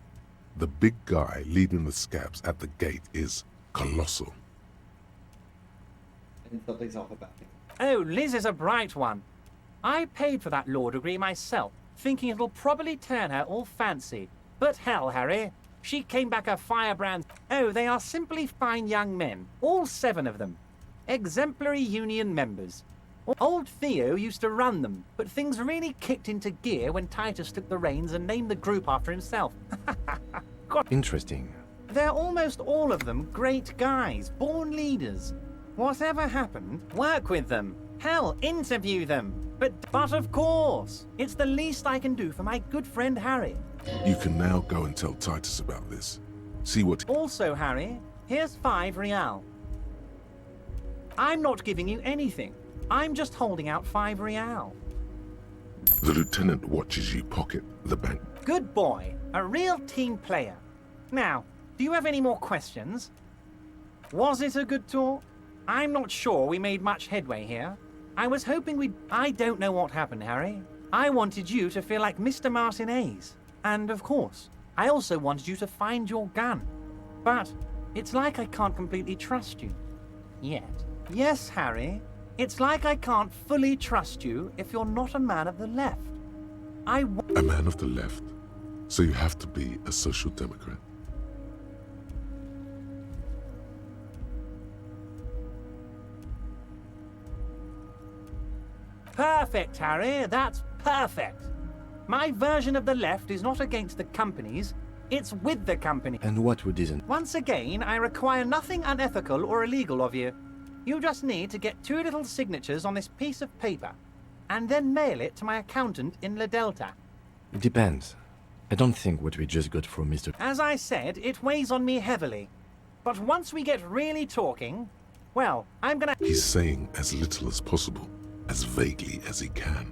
The big guy leading the scabs at the gate is colossal. And something's off about him. Oh, Liz is a bright one. I paid for that law degree myself, thinking it'll probably turn her all fancy. But hell, Harry, she came back a firebrand. Oh, they are simply fine young men, all 7 of them. Exemplary union members. Old Theo used to run them, but things really kicked into gear when Titus took the reins and named the group after himself. God. Interesting. They're almost all of them great guys, born leaders. Whatever happened, work with them. Hell, interview them. But of course, it's the least I can do for my good friend Harry. You can now go and tell Titus about this. See what... Also, Harry, here's 5 real. I'm not giving you anything. I'm just holding out 5 real. The lieutenant watches you pocket the bank. Good boy. A real team player. Now, do you have any more questions? Was it a good tour? I'm not sure we made much headway here. I was hoping we'd... I don't know what happened, Harry. I wanted you to feel like Mr. Martinez. And, of course, I also wanted you to find your gun. But it's like I can't completely trust you. Yet. Yes, Harry. It's like I can't fully trust you if you're not a man of the left. A man of the left? So you have to be a social democrat? Perfect, Harry. That's perfect. My version of the left is not against the companies. It's with the company. And what would isn't? Once again, I require nothing unethical or illegal of you. You just need to get 2 little signatures on this piece of paper, and then mail it to my accountant in La Delta. It depends. I don't think what we just got from Mr. As I said, it weighs on me heavily. But once we get really talking, well, I'm gonna... He's saying as little as possible, as vaguely as he can,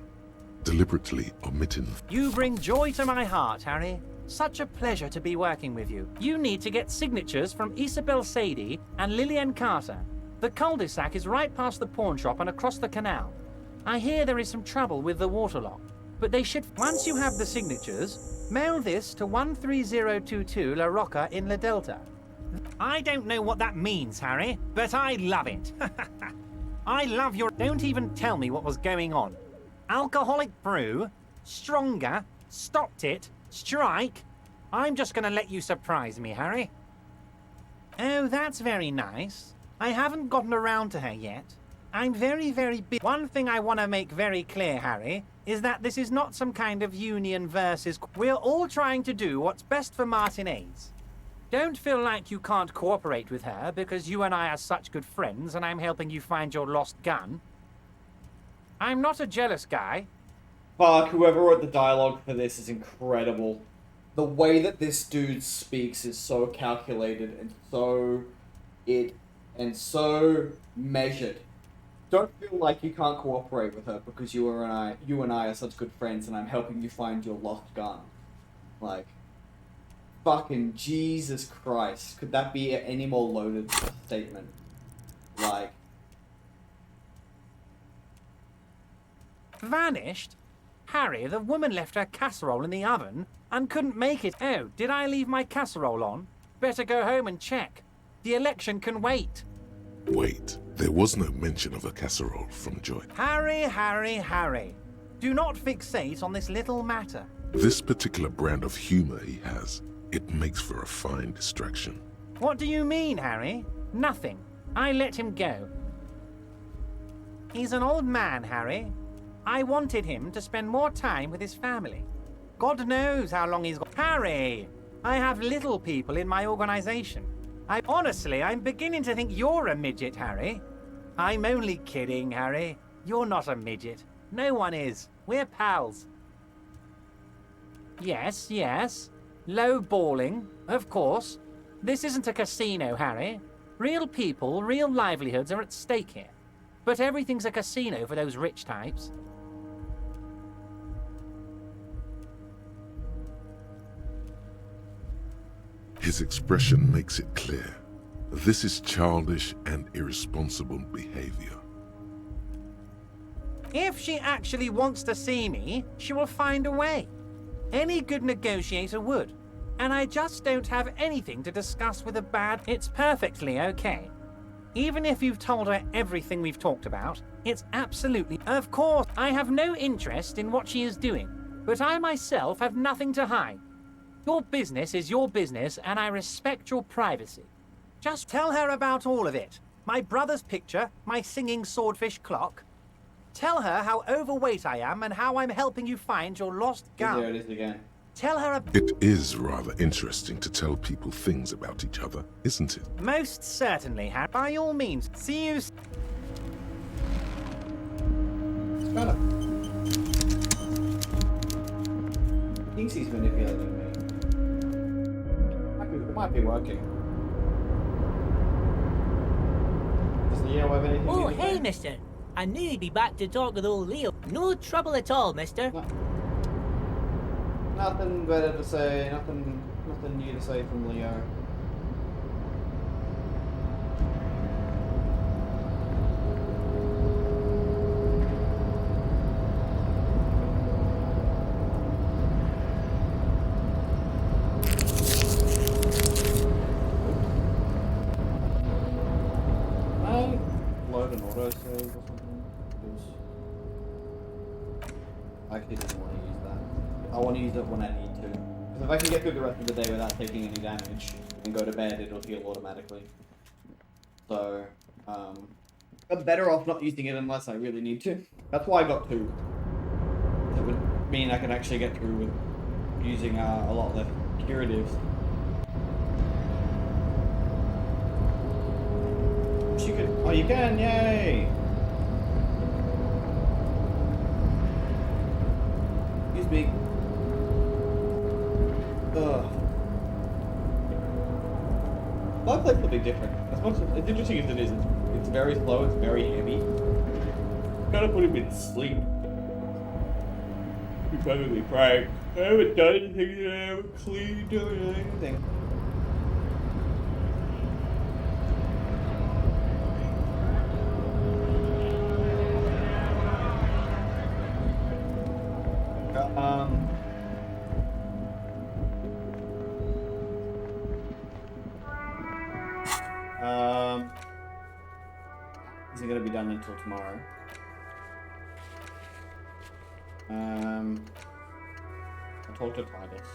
deliberately omitting... You bring joy to my heart, Harry. Such a pleasure to be working with you. You need to get signatures from Isabel Sadie and Lillian Carter. The cul-de-sac is right past the pawn shop and across the canal. I hear there is some trouble with the waterlock, but they should... Once you have the signatures, mail this to 13022 La Rocca in La Delta. I don't know what that means, Harry, but I love it. I love your... Don't even tell me what was going on. Alcoholic brew, stronger, stopped it, strike. I'm just gonna let you surprise me, Harry. Oh, that's very nice. I haven't gotten around to her yet. I'm very, very busy. One thing I want to make very clear, Harry, is that this is not some kind of union versus... We're all trying to do what's best for Martinez. Don't feel like you can't cooperate with her because you and I are such good friends and I'm helping you find your lost gun. I'm not a jealous guy. Fuck, whoever wrote the dialogue for this is incredible. The way that this dude speaks is so calculated and so measured. Don't feel like you can't cooperate with her because you and I are such good friends and I'm helping you find your lost gun. Like, fucking Jesus Christ. Could that be any more loaded statement? Like... Vanished? Harry, the woman left her casserole in the oven and couldn't make it. Oh, did I leave my casserole on? Better go home and check. The election can wait. Wait, there was no mention of a casserole from Joy. Harry, Harry, Harry. Do not fixate on this little matter. This particular brand of humor he has, it makes for a fine distraction. What do you mean, Harry? Nothing. I let him go. He's an old man, Harry. I wanted him to spend more time with his family. God knows how long he's got. Harry! I have little people in my organization. Honestly, I'm beginning to think you're a midget, Harry. I'm only kidding, Harry. You're not a midget. No one is. We're pals. Yes, yes. Low balling, of course. This isn't a casino, Harry. Real people, real livelihoods are at stake here. But everything's a casino for those rich types. His expression makes it clear. This is childish and irresponsible behavior. If she actually wants to see me, she will find a way. Any good negotiator would. and I just don't have anything to discuss with a bad. It's perfectly okay. Even if you've told her everything we've talked about, it's absolutely. Of course, I have no interest in what she is doing, but I myself have nothing to hide. Your business is your business, and I respect your privacy. Just tell her about all of it. My brother's picture, my singing swordfish clock. Tell her how overweight I am and how I'm helping you find your lost gun. There it is again. Tell her It is rather interesting to tell people things about each other, isn't it? Most certainly, Harry. By all means. See you. Thinks he's manipulating me. It might be working. Does Leo have anything? Oh, hey, mister. I knew you'd be back to talk with old Leo. No trouble at all, mister. No. Nothing better to say, nothing new to say from Leo. Load an auto save or something? I actually didn't want to use that. I want to use it when I need to. Because if I can get through the rest of the day without taking any damage and go to bed, it'll heal automatically. So, I'm better off not using it unless I really need to. That's why I got 2. That would mean I can actually get through with using a lot less curatives. You could. Oh, you can! Yay! Excuse me. Ugh. My play's a bit different. As much as interesting as it is, it's very slow. It's very heavy. Gotta put him in sleep. Be perfectly frank. I haven't done anything. I haven't cleaned or anything. Isn't gonna be done until tomorrow. I'll talk to Titus.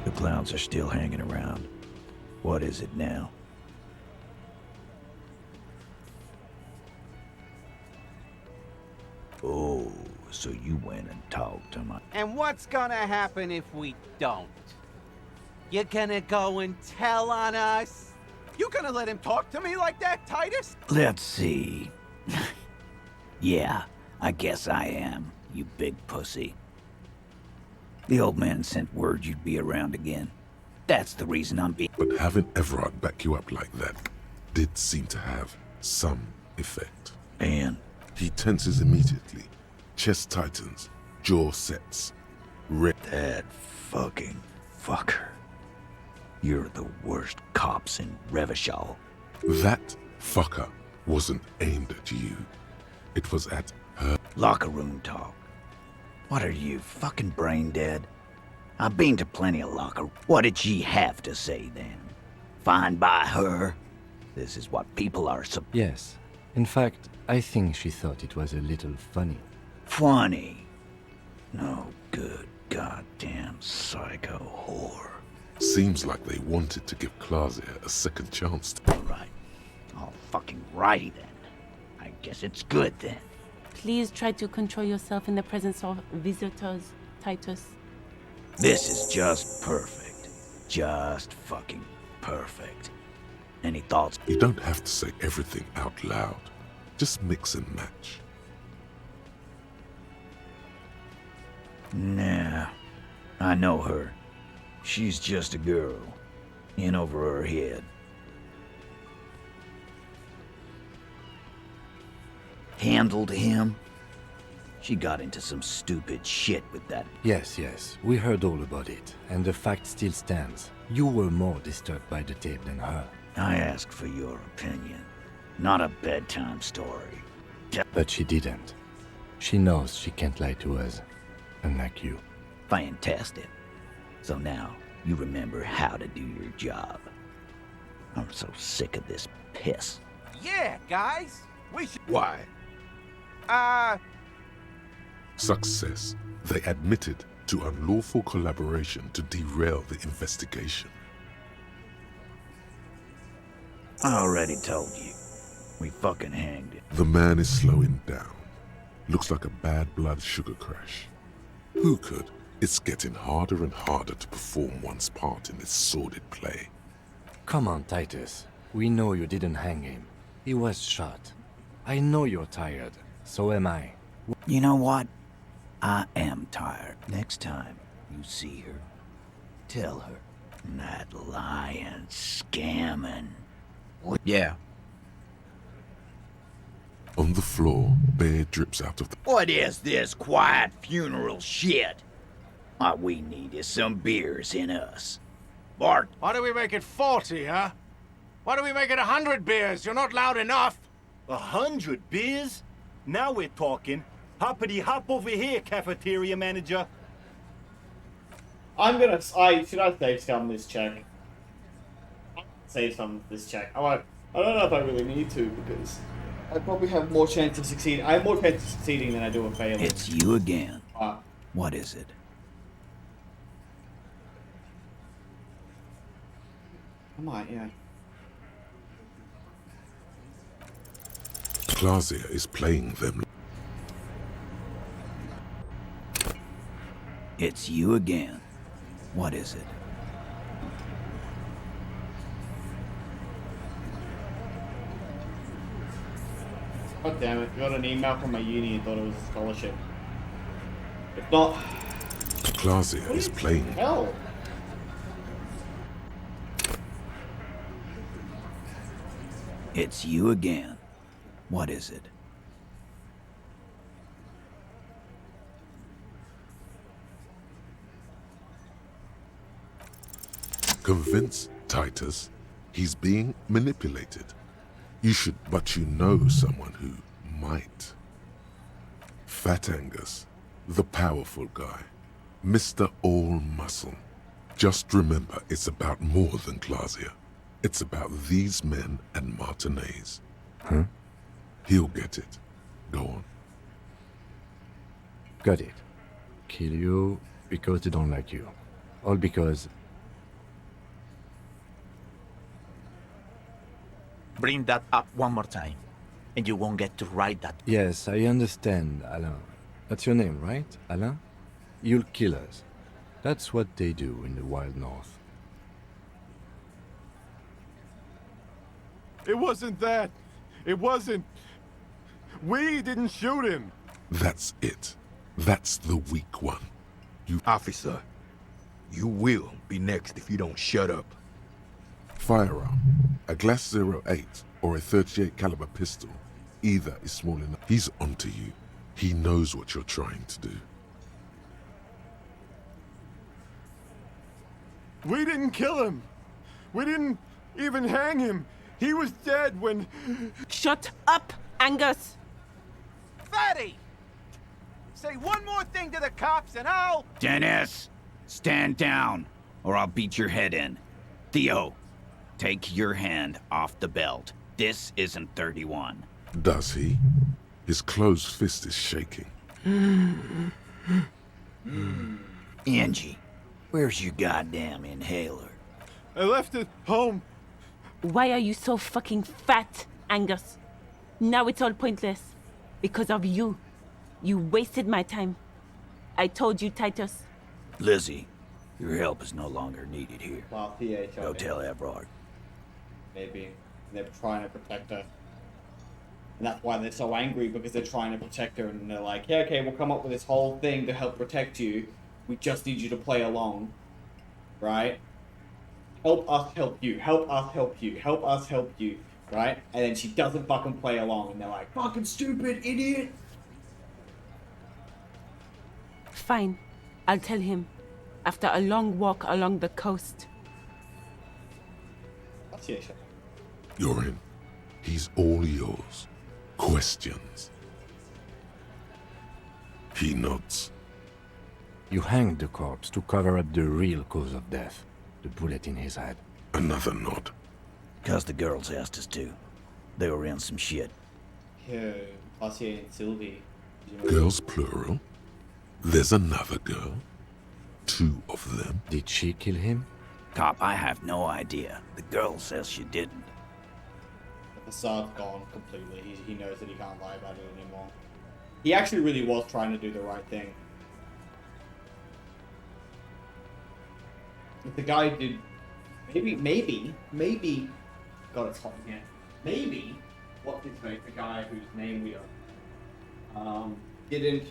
The clowns are still hanging around. What is it now? Oh, so you went and talked to my... And what's gonna happen if we don't? You gonna go and tell on us? You gonna let him talk to me like that, Titus? Let's see. Yeah, I guess I am, you big pussy. The old man sent word you'd be around again. That's the reason I'm being... But having Everard back you up like that did seem to have some effect. And? He tenses immediately. Chest tightens. Jaw sets. That fucking fucker. You're the worst cops in Revachol. That fucker wasn't aimed at you. It was at her. Locker room talk. What are you, fucking brain dead? I've been to plenty of locker. What did she have to say then? Fine by her? This is what people are Yes. In fact, I think she thought it was a little funny. Funny? No good goddamn psycho whore. Seems like they wanted to give Klasia a second chance. Right. All fucking righty then. I guess it's good then. Please try to control yourself in the presence of visitors, Titus. This is just perfect. Just fucking perfect. Any thoughts? You don't have to say everything out loud. Just mix and match. Nah. I know her. She's just a girl. In over her head. Handled him? She got into some stupid shit with that. Yes, we heard all about it, and the fact still stands. You were more disturbed by the tape than her. I asked for your opinion, not a bedtime story. But she didn't. She knows she can't lie to us, unlike you. Fantastic. So now you remember how to do your job. I'm so sick of this piss. Yeah, guys. We should... Why? Success. They admitted to unlawful collaboration to derail the investigation. I already told you. We fucking hanged him. The man is slowing down. Looks like a bad blood sugar crash. Who could? It's getting harder and harder to perform one's part in this sordid play. Come on, Titus. We know you didn't hang him. He was shot. I know you're tired. So am I. You know what? I am tired. Next time you see her, tell her that lying, scamming. Yeah. On the floor, beer drips out of the... What is this quiet funeral shit? What we need is some beers in us. Bart. Why do we make it 40, huh? Why do we make it 100 beers? You're not loud enough. 100 beers? Now we're talking. Hoppity hop over here, cafeteria manager. I should I save some this check? I'll save some of this check. I don't know if I really need to because I probably have more chance of succeeding. I have more chance of succeeding than I do of failing. It's you again. What is it? I might, yeah. Clausia is playing them. It's you again. What is it? God damn it, I got an email from my uni and thought it was a scholarship. If not... Clausia is playing. Hell! It's you again. What is it? Convince Titus he's being manipulated. But you know someone who might. Fat Angus, the powerful guy, Mr. All Muscle. Just remember, it's about more than Clausia. It's about these men and Martinez. Huh? He'll get it. Go on. Got it. Kill you because they don't like you. All because... Bring that up one more time, and you won't get to write that. Yes, I understand, Alain. That's your name, right, Alain? You'll kill us. That's what they do in the Wild North. It wasn't that. It wasn't. We didn't shoot him. That's it. That's the weak one. Officer, you will be next if you don't shut up. Firearm, a Glass 08 or a 38 caliber pistol. Either is small enough. He's onto you. He knows what you're trying to do. We didn't kill him. We didn't even hang him. He was dead when... Shut up, Angus! Fatty! Say one more thing to the cops and I'll... Dennis, stand down, or I'll beat your head in. Theo, take your hand off the belt. This isn't 31. Does he? His closed fist is shaking. Angie, where's your goddamn inhaler? I left it home. Why are you so fucking fat, Angus? Now it's all pointless. Because of you. You wasted my time. I told you, Titus. Lizzie, your help is no longer needed here. Well, PH, Go tell Everard. Maybe. They're trying to protect her. And that's why they're so angry, because they're trying to protect her, and they're like, yeah, okay, we'll come up with this whole thing to help protect you. We just need you to play along. Right? Help us help you. Help us help you. Help us help you. Right? And then she doesn't fucking play along, and they're like, fucking stupid idiot! Fine. I'll tell him. After a long walk along the coast. You're in. He's all yours. Questions. He nods. You hanged the corpse to cover up the real cause of death, the bullet in his head. Another nod. 'Cause the girls asked us to. They were in some shit. Classier and Sylvie. Girls plural? There's another girl? 2 of them? Did she kill him? Cop, I have no idea. The girl says she didn't. The facade's gone completely. He knows that he can't lie about it anymore. He actually really was trying to do the right thing. If the guy did... Maybe... God, it's hot in here. Maybe, what's his face, the guy whose name we are, didn't,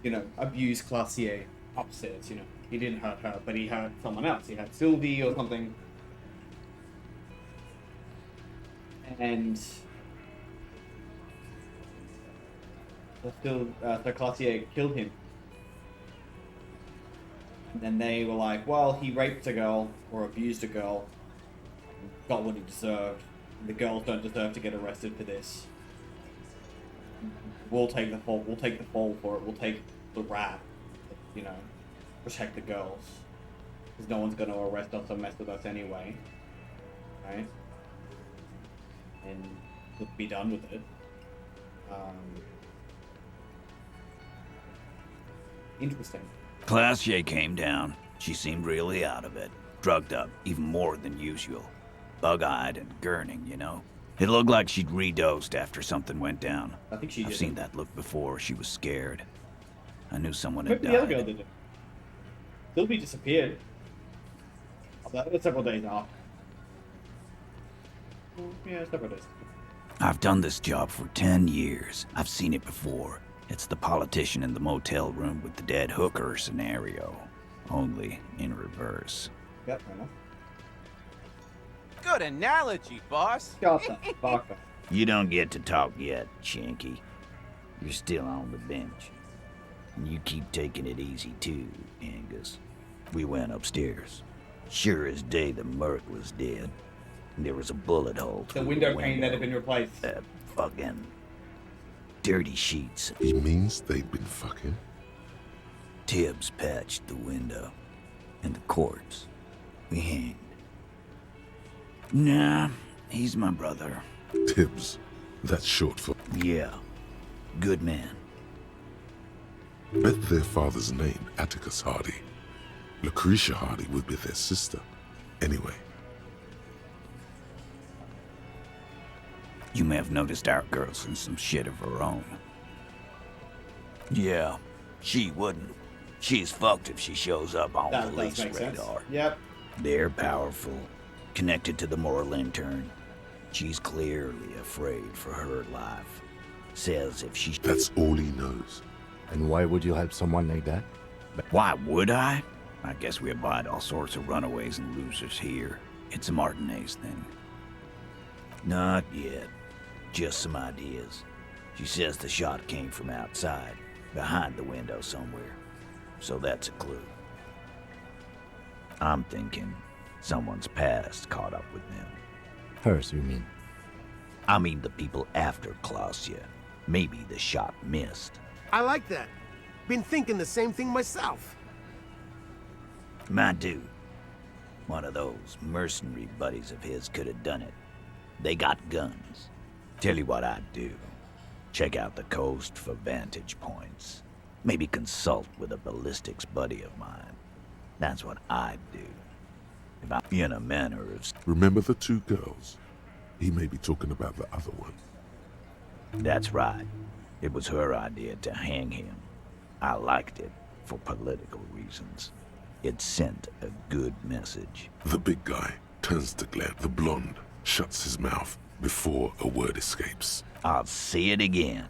you know, abuse Classier upstairs, you know. He didn't hurt her, but he hurt someone else. He hurt Sylvie or something. And... so Classier killed him. And then they were like, well, he raped a girl, or abused a girl, and got what he deserved. And the girls don't deserve to get arrested for this. We'll take the fall for it. We'll take the rap, you know, protect the girls. Because no one's going to arrest us or mess with us anyway. Right? And we'll be done with it. Interesting. Classier came down. She seemed really out of it. Drugged up, even more than usual. Bug-eyed and gurning, you know. It looked like she'd redosed after something went down. I think she did. I've seen that look before. She was scared. I knew someone Maybe had the other died. girl did it. Sylvie disappeared. Several days after. Yeah, several days. I've done this job for 10 years. I've seen it before. It's the politician in the motel room with the dead hooker scenario. Only in reverse. Yep, fair enough. Good analogy, boss. Shut the fuck up. You don't get to talk yet, Shanky. You're still on the bench. And you keep taking it easy too, Angus. We went upstairs. Sure as day the Merc was dead. And there was a bullet hole through The window pane that had been replaced. That fucking dirty sheets. He means they'd been fucking? Tibbs patched the window. And the corpse. We hanged. Nah, he's my brother. Tibbs. That's short for... Yeah. Good man. Bet their father's name, Atticus Hardy. Lucretia Hardy would be their sister. Anyway. You may have noticed our girl's in some shit of her own. Yeah, she wouldn't. She's fucked if she shows up on police radar. Yep. They're powerful, connected to the moral intern. She's clearly afraid for her life. Says if she... That's all he knows. And why would you help someone like that? Why would I? I guess we abide all sorts of runaways and losers here. It's a Martinez thing. Not yet. Just some ideas. She says the shot came from outside, behind the window somewhere. So that's a clue. I'm thinking someone's past caught up with them. Hers, you mean? I mean the people after Clausia. Maybe the shot missed. I like that. Been thinking the same thing myself. My dude. One of those mercenary buddies of his could have done it. They got guns. Tell you what I'd do. Check out the coast for vantage points. Maybe consult with a ballistics buddy of mine. That's what I'd do. If I'm in a manner of... Remember the 2 girls? He may be talking about the other one. That's right. It was her idea to hang him. I liked it for political reasons. It sent a good message. The big guy turns to glare. The blonde shuts his mouth before a word escapes. I'll say it again.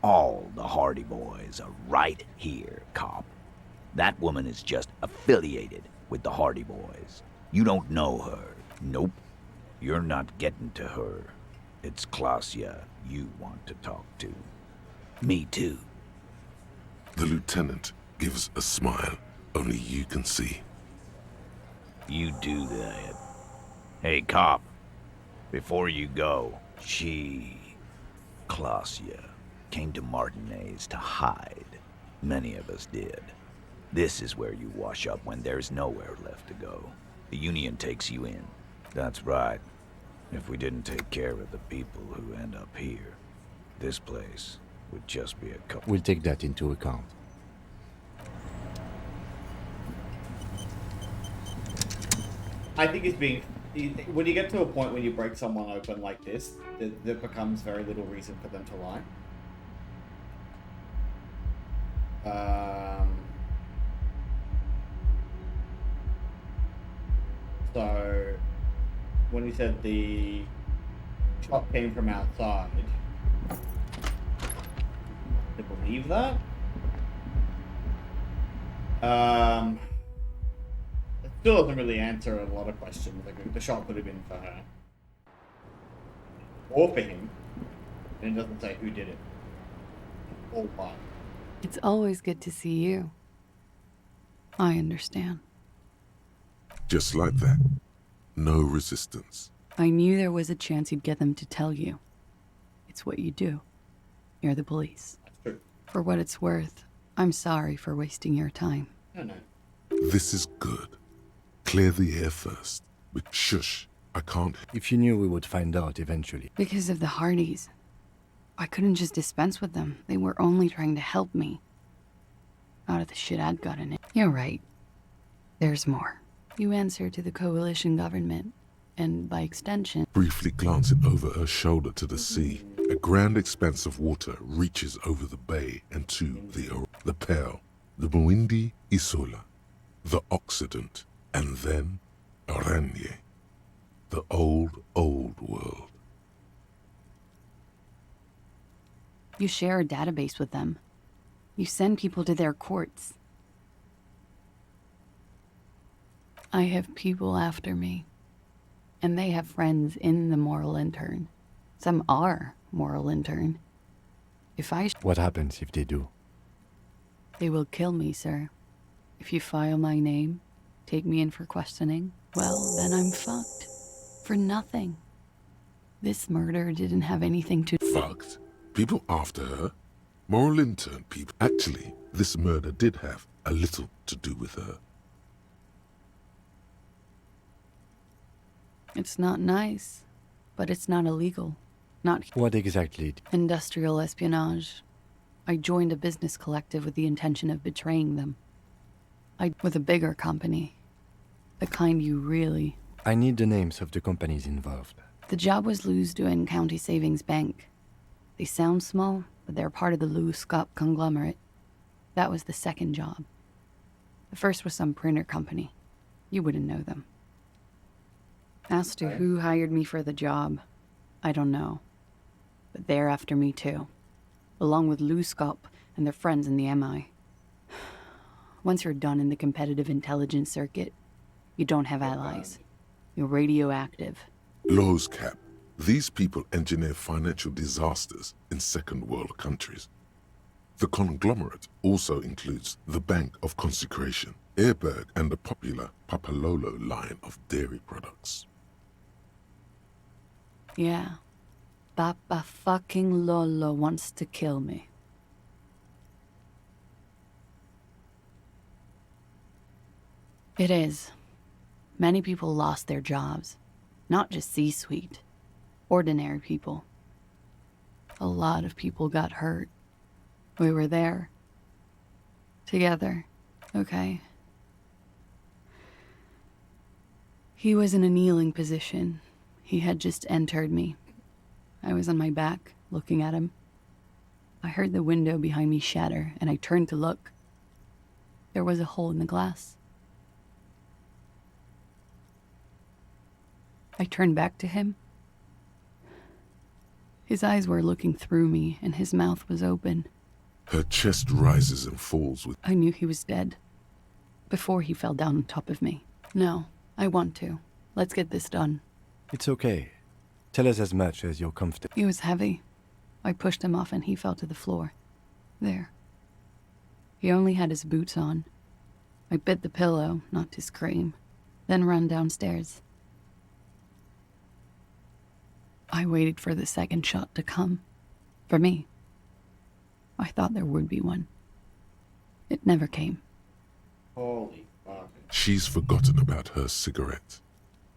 All the Hardy Boys are right here, cop. That woman is just affiliated with the Hardy Boys. You don't know her. Nope. You're not getting to her. It's Clausia you want to talk to. Me too. The lieutenant gives a smile only you can see. You do that. Hey, cop. Before you go, Clausia came to Martinez to hide. Many of us did. This is where you wash up when there's nowhere left to go. The Union takes you in. That's right. If we didn't take care of the people who end up here, this place would just be a couple. We'll take that into account. I think it's being... When you get to a point when you break someone open like this, there becomes very little reason for them to lie. So, when he said the shot came from outside, to believe that? It still doesn't really answer a lot of questions. Like, the shot could have been for her. Or for him. And it doesn't say who did it. Or why. It's always good to see you. I understand. Just like that. No resistance. I knew there was a chance you'd get them to tell you. It's what you do. You're the police. That's true. For what it's worth, I'm sorry for wasting your time. No. This is good. Clear the air first. But shush, I can't. If you knew we would find out eventually. Because of the Hardys. I couldn't just dispense with them. They were only trying to help me. Out of the shit I'd gotten in. You're right. There's more. You answer to the coalition government, and by extension... Briefly glancing over her shoulder to the sea, a grand expanse of water reaches over the bay and to the Pearl, the Muindi Isola, the Occident, and then Oranje, the old world. You share a database with them. You send people to their courts. I have people after me. And they have friends in the moral intern. Some are moral intern. If I... What happens if they do? They will kill me, sir. If you file my name, take me in for questioning, well, then I'm fucked. For nothing. This murder didn't have anything to... Fucked? People after her? Moral intern people. Actually, this murder did have a little to do with her. It's not nice, but it's not illegal. Not... What exactly? Industrial espionage. I joined a business collective with the intention of betraying them. With a bigger company. The kind you really... I need the names of the companies involved. The job was Lou's-Duin County Savings Bank. They sound small, but they're part of the Lou Scott conglomerate. That was the second job. The first was some printer company. You wouldn't know them. As to who hired me for the job, I don't know. But they're after me too. Along with Lou Scott and their friends in the MI. Once you're done in the competitive intelligence circuit, you don't have allies. You're radioactive. Low's cap. These people engineer financial disasters in second world countries. The conglomerate also includes the Bank of Consecration, Airberg, and the popular Papalolo line of dairy products. Yeah. Papa fucking Lolo wants to kill me. It is. Many people lost their jobs. Not just C-suite. Ordinary people. A lot of people got hurt. We were there. Together. Okay. He was in a kneeling position. He had just entered me. I was on my back, looking at him. I heard the window behind me shatter, and I turned to look. There was a hole in the glass. I turned back to him. His eyes were looking through me, and his mouth was open. Her chest rises and falls with... I knew he was dead. Before he fell down on top of me. No, I want to. Let's get this done. It's okay. Tell us as much as you're comfortable. He was heavy. I pushed him off and he fell to the floor. There. He only had his boots on. I bit the pillow, not to scream, then ran downstairs. I waited for the second shot to come. For me. I thought there would be one. It never came. Holy fuck. She's forgotten about her cigarette.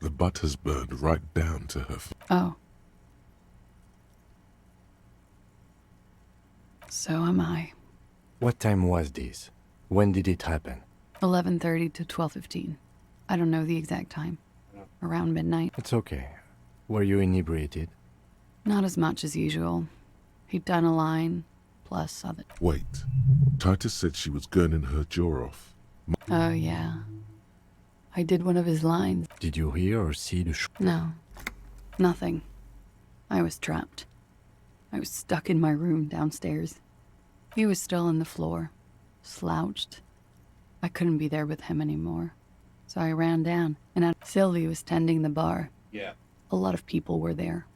The butt has burned right down to her. Oh. So am I. What time was this? When did it happen? 11:30 to 12:15. I don't know the exact time. Around midnight. It's okay. Were you inebriated? Not as much as usual. He'd done a line, plus other... Wait. Titus said she was gurning her jaw off. Oh, yeah. I did one of his lines. Did you hear or see the No. Nothing. I was trapped. I was stuck in my room downstairs. He was still on the floor, slouched. I couldn't be there with him anymore. So I ran down, and Sylvie was tending the bar. Yeah. A lot of people were there.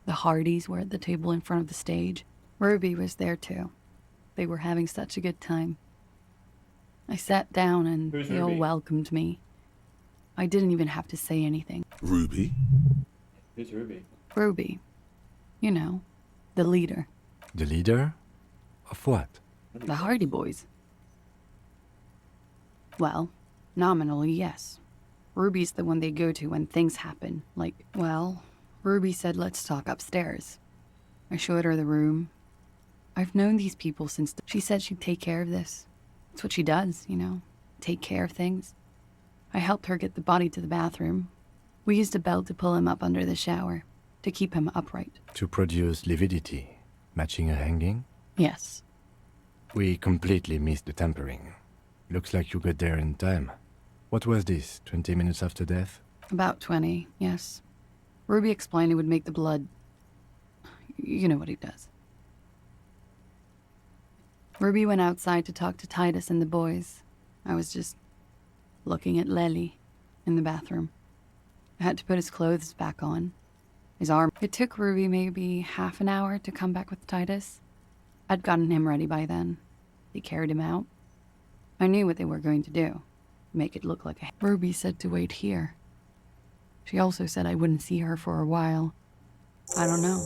The Hardys were at the table in front of the stage. Ruby was there too. They were having such a good time. I sat down and they all welcomed me. I didn't even have to say anything. Ruby? Who's Ruby? Ruby. You know, the leader. The leader? Of what? The Hardy Boys. Well, nominally, yes. Ruby's the one they go to when things happen. Like, well, Ruby said let's talk upstairs. I showed her the room. I've known these people since she said she'd take care of this. That's what she does, you know, take care of things. I helped her get the body to the bathroom. We used a belt to pull him up under the shower, to keep him upright. To produce lividity, matching a hanging? Yes. We completely missed the tampering. Looks like you got there in time. What was this, 20 minutes after death? About 20, yes. Ruby explained it would make the blood... You know what he does. Ruby went outside to talk to Titus and the boys. I was just looking at Lely in the bathroom. I had to put his clothes back on. His arm... It took Ruby maybe half an hour to come back with Titus. I'd gotten him ready by then. They carried him out. I knew what they were going to do. Make it look like a... Ruby said to wait here. She also said I wouldn't see her for a while. I don't know.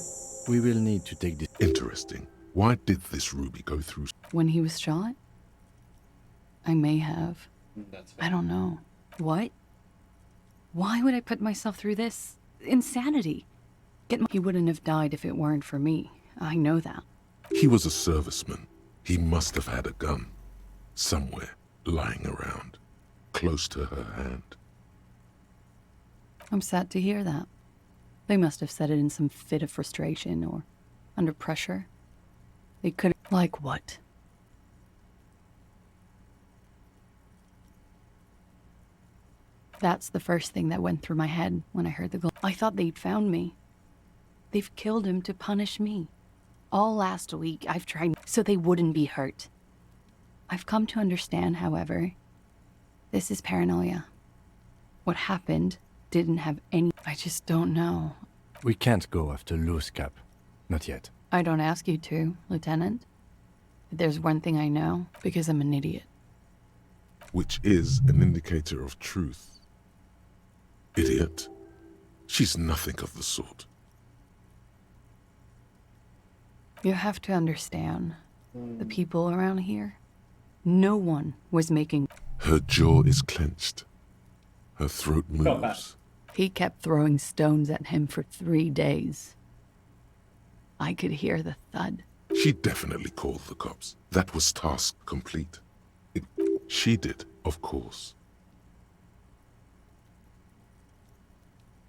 We will need to take this... Interesting. Why did this Ruby go through... When he was shot? I may have. That's I don't know. What? Why would I put myself through this? Insanity. He wouldn't have died if it weren't for me. I know that. He was a serviceman. He must have had a gun. Somewhere, lying around. Close to her hand. I'm sad to hear that. They must have said it in some fit of frustration or under pressure. They could... Like what? That's the first thing that went through my head when I heard the I thought they'd found me. They've killed him to punish me. All last week, I've tried so they wouldn't be hurt. I've come to understand, however, this is paranoia. What happened didn't have any... I just don't know. We can't go after loose cap. Not yet. I don't ask you to, Lieutenant. But there's one thing I know, because I'm an idiot. Which is an indicator of truth. Idiot. She's nothing of the sort. You have to understand, the people around here, no one was making... Her jaw is clenched. Her throat moves. He kept throwing stones at him for 3 days. I could hear the thud. She definitely called the cops. That was task complete. She did, of course.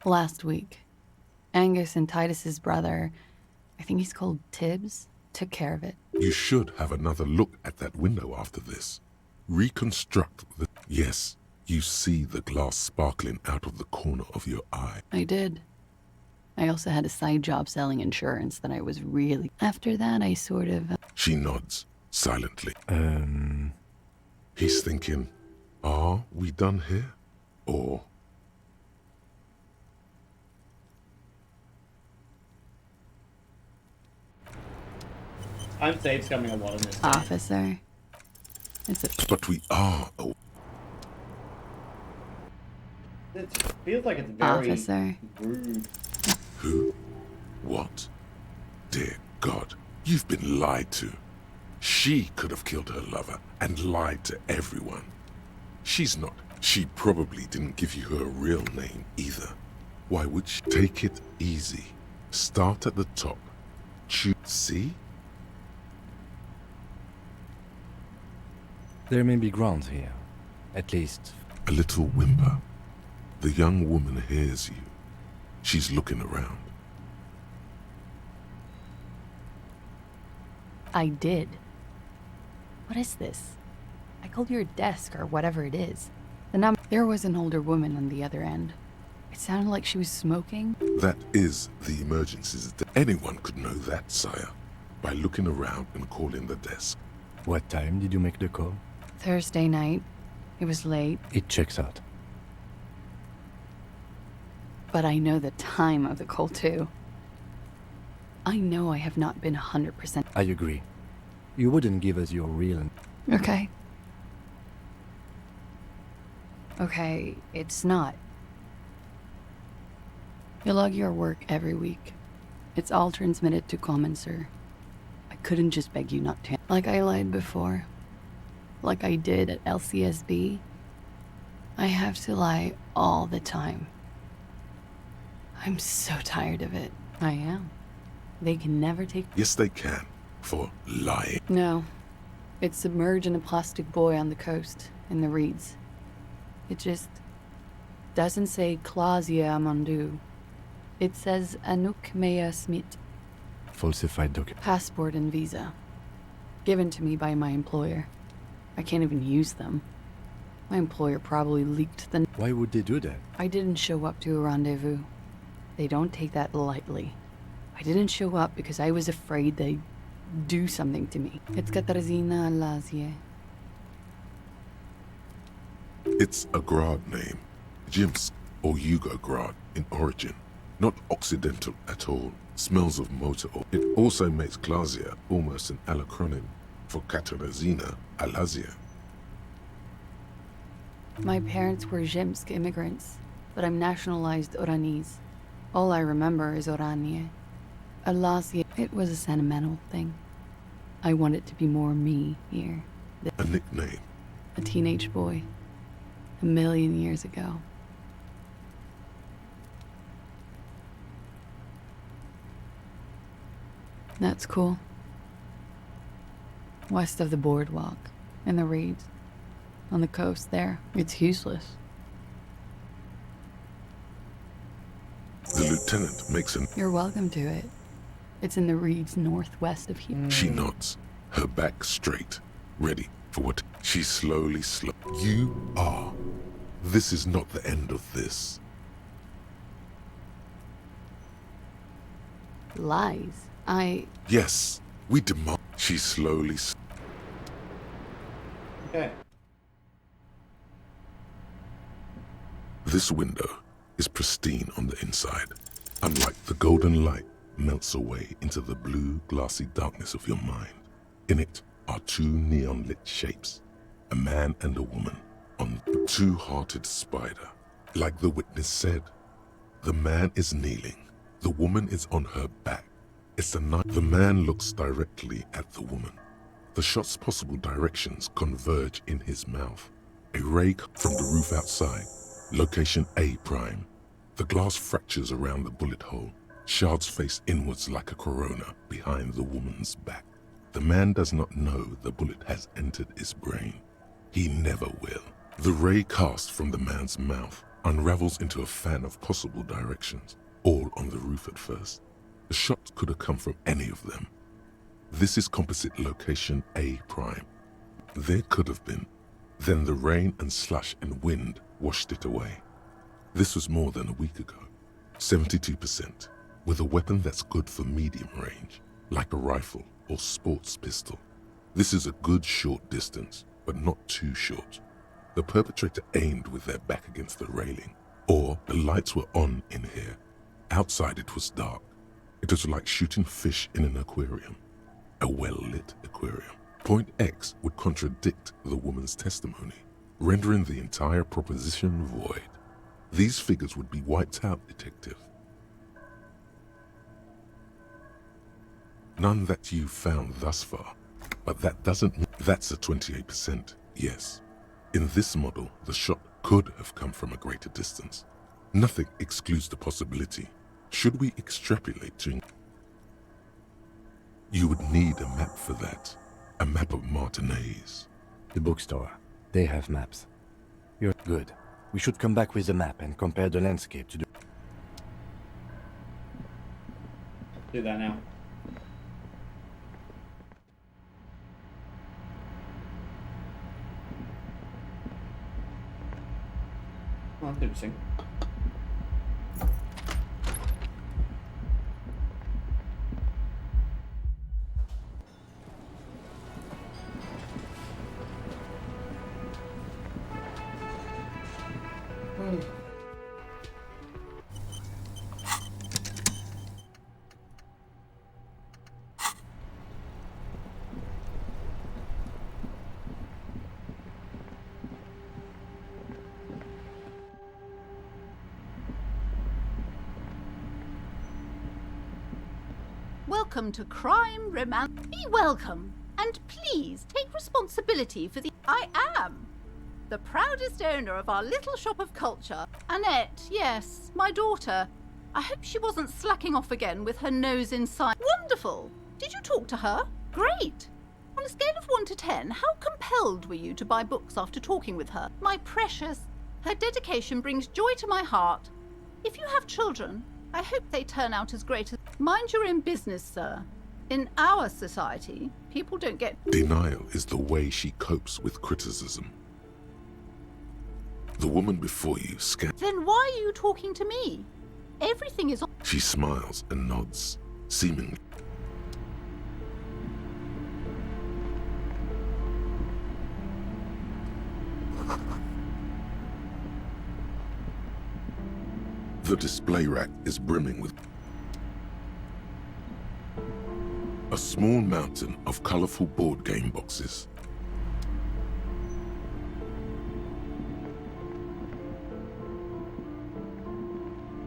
Last week, Angus and Titus's brother, I think he's called Tibbs, took care of it. You should have another look at that window after this. Reconstruct the... Yes, you see the glass sparkling out of the corner of your eye. I did. I also had a side job selling insurance that I was really... After that, I sort of... She nods, silently. He's thinking, are we done here? Or... I'm safe coming a lot in this game. Officer. It's a... But we are... It feels like it's very Officer. rude. Who? What? Dear God. You've been lied to. She could have killed her lover and lied to everyone. She's not. She probably didn't give you her real name either. Why would she? Take it easy. Start at the top. Choose. See? There may be grounds here. At least. A little whimper. The young woman hears you. She's looking around. I did. What is this? I called your desk or whatever it is. There was an older woman on the other end. It sounded like she was smoking. That is the emergencies. Anyone could know that, sire, by looking around and calling the desk. What time did you make the call? Thursday night. It was late. It checks out. But I know the time of the call too. I know I have not been 100%. I agree. You wouldn't give us your real... Okay. Okay, it's not. You log your work every week. It's all transmitted to Common, sir. I couldn't just beg you not to. Like I lied before. Like I did at LCSB. I have to lie all the time. I'm so tired of it. I am. They can never take... Yes, they can. For lying. No. It's submerged in a plastic buoy on the coast, in the reeds. It just doesn't say Clausia Amandu. It says Anouk Mea Smith. Falsified document. Passport and visa. Given to me by my employer. I can't even use them. My employer probably leaked the... Why would they do that? I didn't show up to a rendezvous. They don't take that lightly. I didn't show up because I was afraid they'd do something to me. It's Katarzyna Lazie. It's a Grad name. Jimsk or Yugo Grad in origin. Not Occidental at all. Smells of motor oil. It also makes Clausia almost an acronym for Katarzyna Alazia. My parents were Zhimsk immigrants, but I'm nationalized Oranese. All I remember is Oranje. Alazia, it was a sentimental thing. I wanted to be more me here. A nickname. A teenage boy. 1,000,000 years ago. That's cool. West of the boardwalk, in the reeds. On the coast there. It's useless. The lieutenant makes an... You're welcome to it. It's in the reeds northwest of here. She nods, her back straight, ready for what she slowly You are. This is not the end of this. Lies. Yes, we demand. She slowly... Okay. This window is pristine on the inside. Unlike the golden light melts away into the blue, glassy darkness of your mind. In it are two neon-lit shapes, a man and a woman, on a two-hearted spider. Like the witness said, the man is kneeling, the woman is on her back. It's the night. The man looks directly at the woman. The shot's possible directions converge in his mouth. A ray from the roof outside, location A prime. The glass fractures around the bullet hole. Shards face inwards like a corona behind the woman's back. The man does not know the bullet has entered his brain. He never will. The ray cast from the man's mouth unravels into a fan of possible directions, all on the roof at first. The shot could have come from any of them. This is composite location A prime. There could have been. Then the rain and slush and wind washed it away. This was more than a week ago. 72%. With a weapon that's good for medium range, like a rifle or sports pistol. This is a good short distance, but not too short. The perpetrator aimed with their back against the railing, or the lights were on in here. Outside it was dark. It was like shooting fish in an aquarium, a well-lit aquarium. Point X would contradict the woman's testimony, rendering the entire proposition void. These figures would be wiped out, detective. None that you've found thus far. But that doesn't... That's a 28%, yes. In this model, the shot could have come from a greater distance. Nothing excludes the possibility. Should we extrapolate to... You would need a map for that. A map of Martinez. The bookstore. They have maps. You're good. We should come back with a map and compare the landscape to the... Do that now. Oh, that's interesting. Welcome to Crime Romance. Be welcome, and please take responsibility for the... I am the proudest owner of our little shop of culture. Annette, yes, my daughter. I hope she wasn't slacking off again with her nose inside. Wonderful! Did you talk to her? Great! On a scale of 1 to 10, how compelled were you to buy books after talking with her? My precious, her dedication brings joy to my heart. If you have children, I hope they turn out as great as... Mind your own business, sir. In our society, people don't get... Denial is the way she copes with criticism. The woman before you scans... Then why are you talking to me? Everything is... She smiles and nods, seemingly... The display rack is brimming with... A small mountain of colorful board game boxes.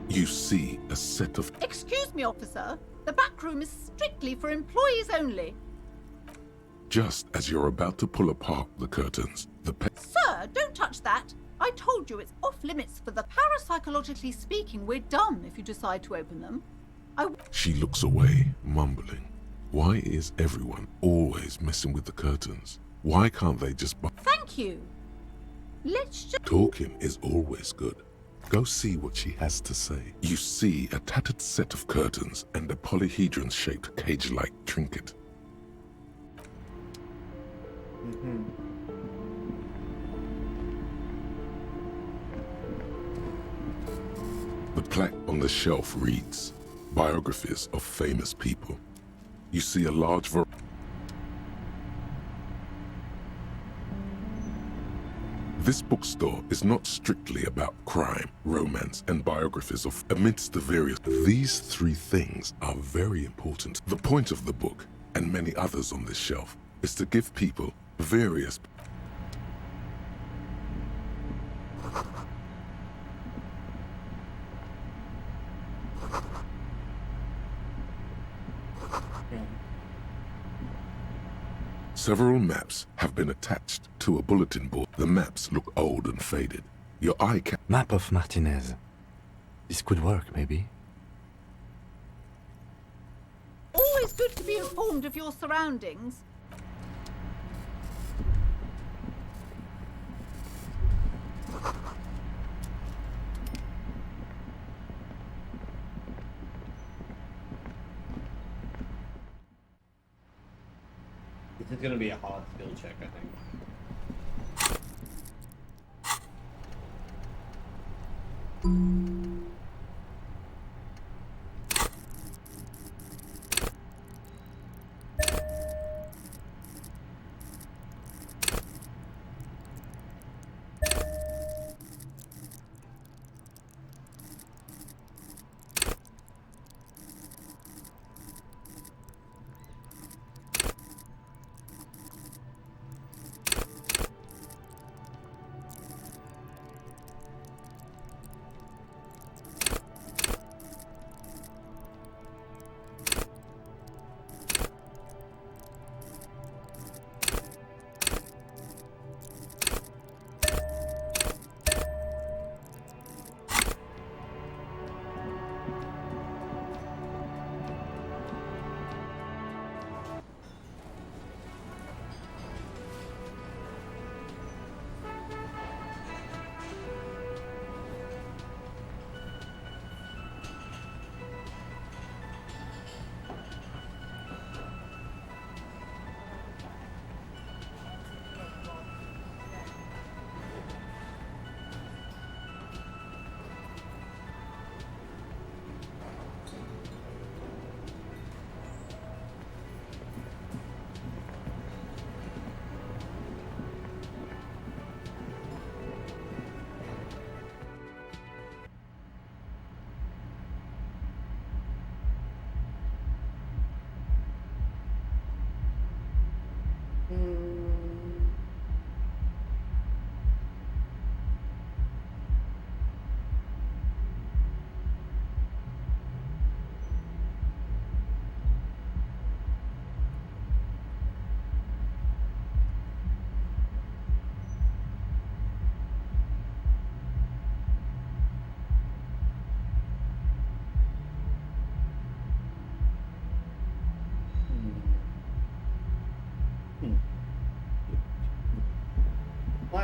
You see a set of... Excuse me, officer. The back room is strictly for employees only. Just as you're about to pull apart the curtains, the Sir, don't touch that. I told you it's off limits for the... Parapsychologically speaking, we're done if you decide to open them. She looks away, mumbling. Why is everyone always messing with the curtains? Why can't they just... Thank you. Let's just... Talking is always good. Go see what she has to say. You see a tattered set of curtains and a polyhedron-shaped cage-like trinket. The plaque on the shelf reads, Biographies of Famous People. You see a large variety. This bookstore is not strictly about crime, romance, and biographies of... Amidst the various... These three things are very important. The point of the book, and many others on this shelf, is to give people various... Several maps have been attached to a bulletin board. The maps look old and faded. Your eye can... Map of Martinez. This could work, maybe. Always good to be informed of your surroundings. This is going to be a hard skill check, I think.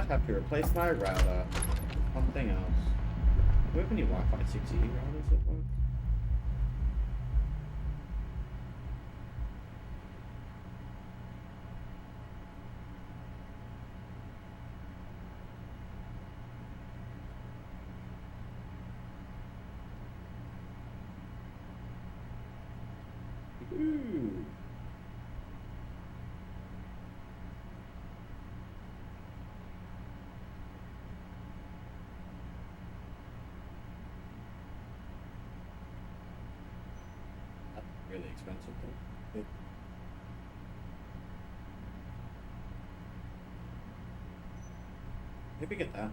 might have to replace my router. Something else. Do we have any Wi-Fi 6E routers at work? Ooh. That's really expensive though. Maybe get that.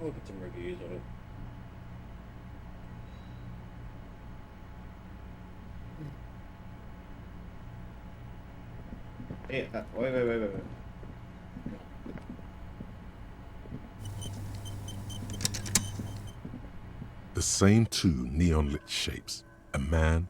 I'll look at some reviews of it. Yeah, wait. The same two neon-lit shapes, a man.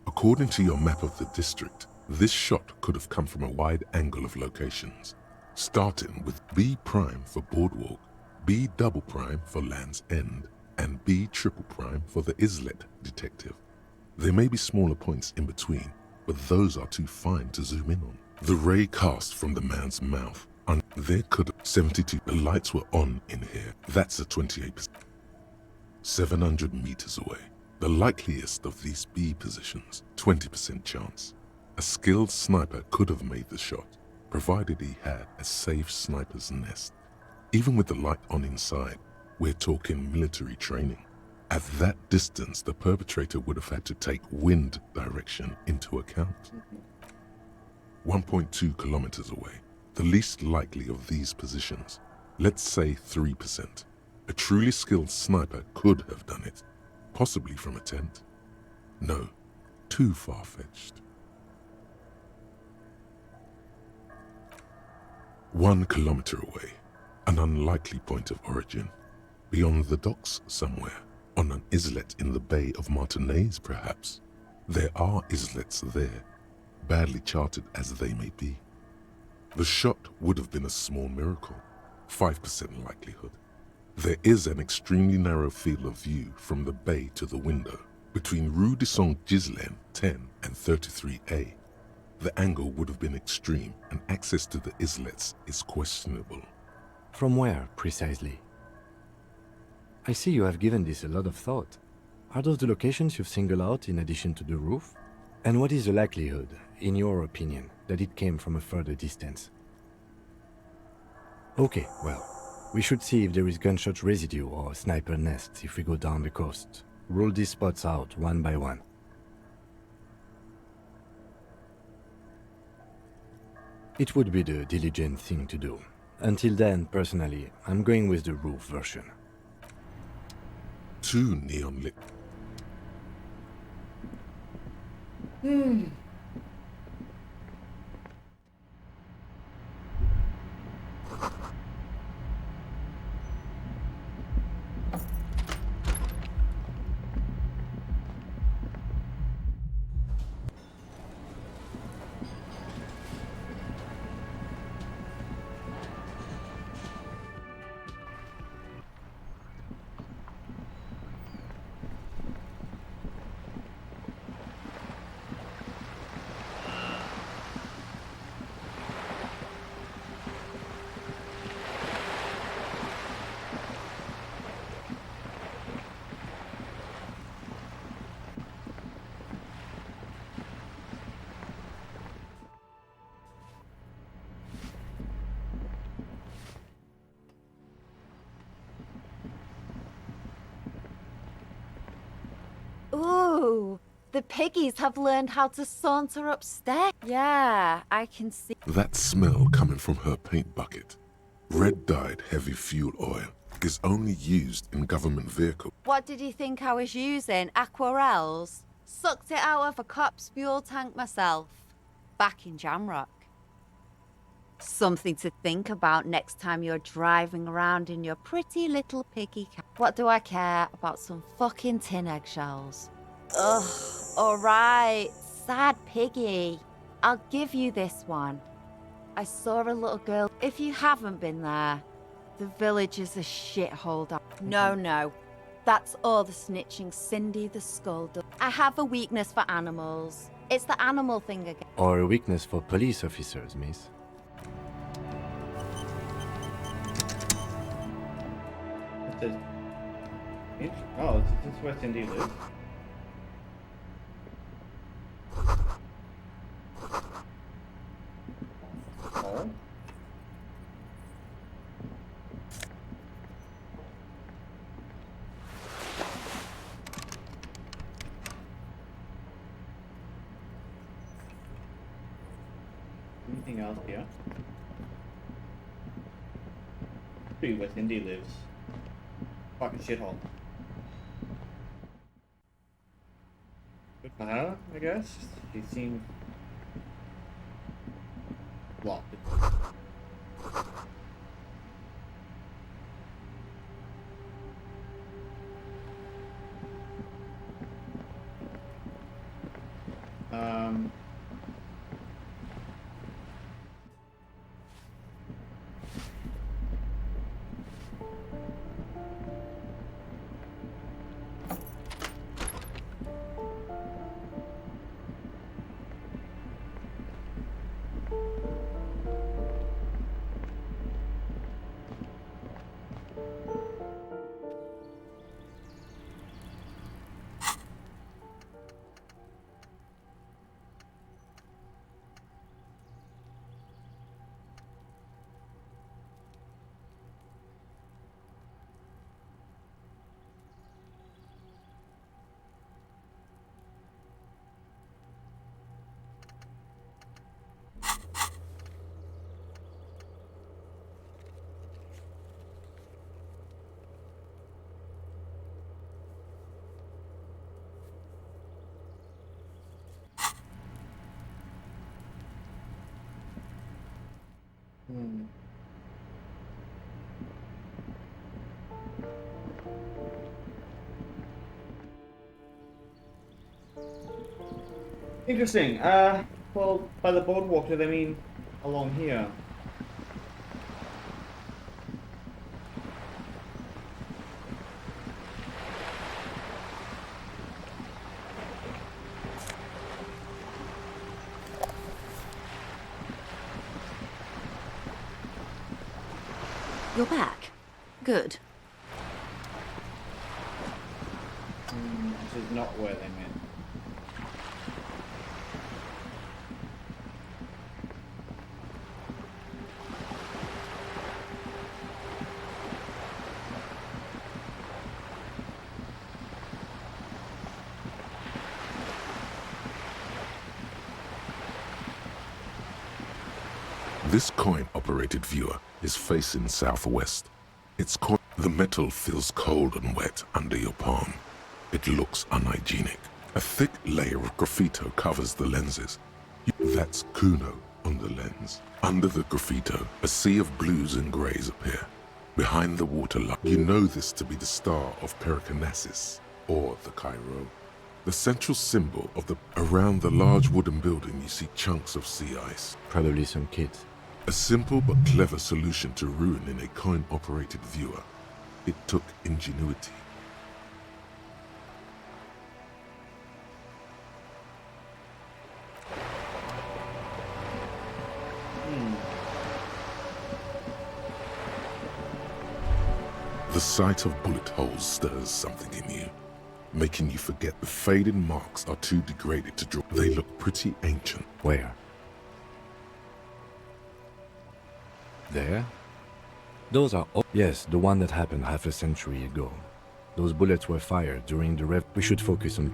According to your map of the district, this shot could have come from a wide angle of locations, starting with B prime for Boardwalk, B double prime for Land's End, and B triple prime for the Islet Detective. There may be smaller points in between, but those are too fine to zoom in on. The ray cast from the man's mouth, and there could 72. The lights were on in here. That's a 28%. 700 meters away. The likeliest of these B positions, 20% chance. A skilled sniper could have made the shot, provided he had a safe sniper's nest. Even with the light on inside, we're talking military training. At that distance, the perpetrator would have had to take wind direction into account. 1.2 kilometers away, the least likely of these positions, let's say 3%. A truly skilled sniper could have done it, possibly from a tent. No, too far-fetched. 1 kilometer away, an unlikely point of origin, beyond the docks somewhere. On an islet in the Bay of Martinez, perhaps. There are islets there, badly charted as they may be. The shot would have been a small miracle, 5% likelihood. There is an extremely narrow field of view from the bay to the window, between Rue de Saint-Ghislain 10 and 33A. The angle would have been extreme, and access to the islets is questionable. From where, precisely? I see you have given this a lot of thought. Are those the locations you've singled out in addition to the roof? And what is the likelihood, in your opinion, that it came from a further distance? Okay, well, we should see if there is gunshot residue or sniper nests if we go down the coast. Rule these spots out one by one. It would be the diligent thing to do. Until then, personally, I'm going with the roof version. 2 neon lit. Ooh, the piggies have learned how to saunter upstairs. Yeah, I can see. That smell coming from her paint bucket, red-dyed heavy fuel oil, is only used in government vehicles. What did you think I was using? Aquarels? Sucked it out of a cop's fuel tank myself. Back in Jamrock. Something to think about next time you're driving around in your pretty little piggy car. What do I care about some fucking tin eggshells? Ugh, alright. sad piggy. I'll give you this one. I saw a little girl. If you haven't been there, the village is a shithole. No. That's all the snitching Cindy the Skull does. I have a weakness for animals. It's the animal thing again. Or a weakness for police officers, miss. Oh, is this where Cindy lives? Oh. Anything else here? See where Cindy lives. Fucking shithole. Good for her, I guess. She seems locked. Interesting. Well, by the boardwalk, do they mean along here? You're back. Good. This is not where they meant. This coin-operated viewer is facing southwest. The metal feels cold and wet under your palm. It looks unhygienic. A thick layer of graffito covers the lenses. That's Kuno on the lens. Under the graffito, a sea of blues and greys appear. Behind the waterline, you know this to be the star of Periconesus, or the Cairo. The central symbol of the... Around the large wooden building, you see chunks of sea ice. Probably some kids. A simple but clever solution to ruin in a coin-operated viewer. It took ingenuity. The sight of bullet holes stirs something in you, making you forget the faded marks are too degraded to draw. They look pretty ancient. Where? There? Those are... Yes, the one that happened half a century ago. Those bullets were fired during the rev... We should focus on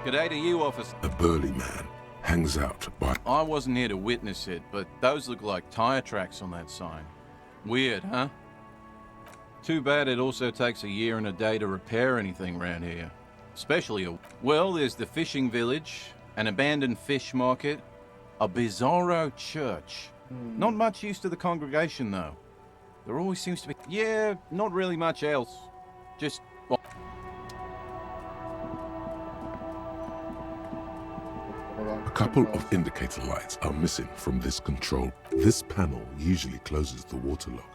G'day to you, officer. A burly man hangs out by... I wasn't here to witness it, but those look like tire tracks on that sign. Weird, huh? Too bad it also takes a year and a day to repair anything around here. Especially a... Well, there's the fishing village, an abandoned fish market, a bizarro church. Not much use to the congregation, though. There always seems to be... Yeah, not really much else. Just... Well, a couple of indicator lights are missing from this control. This panel usually closes the water lock,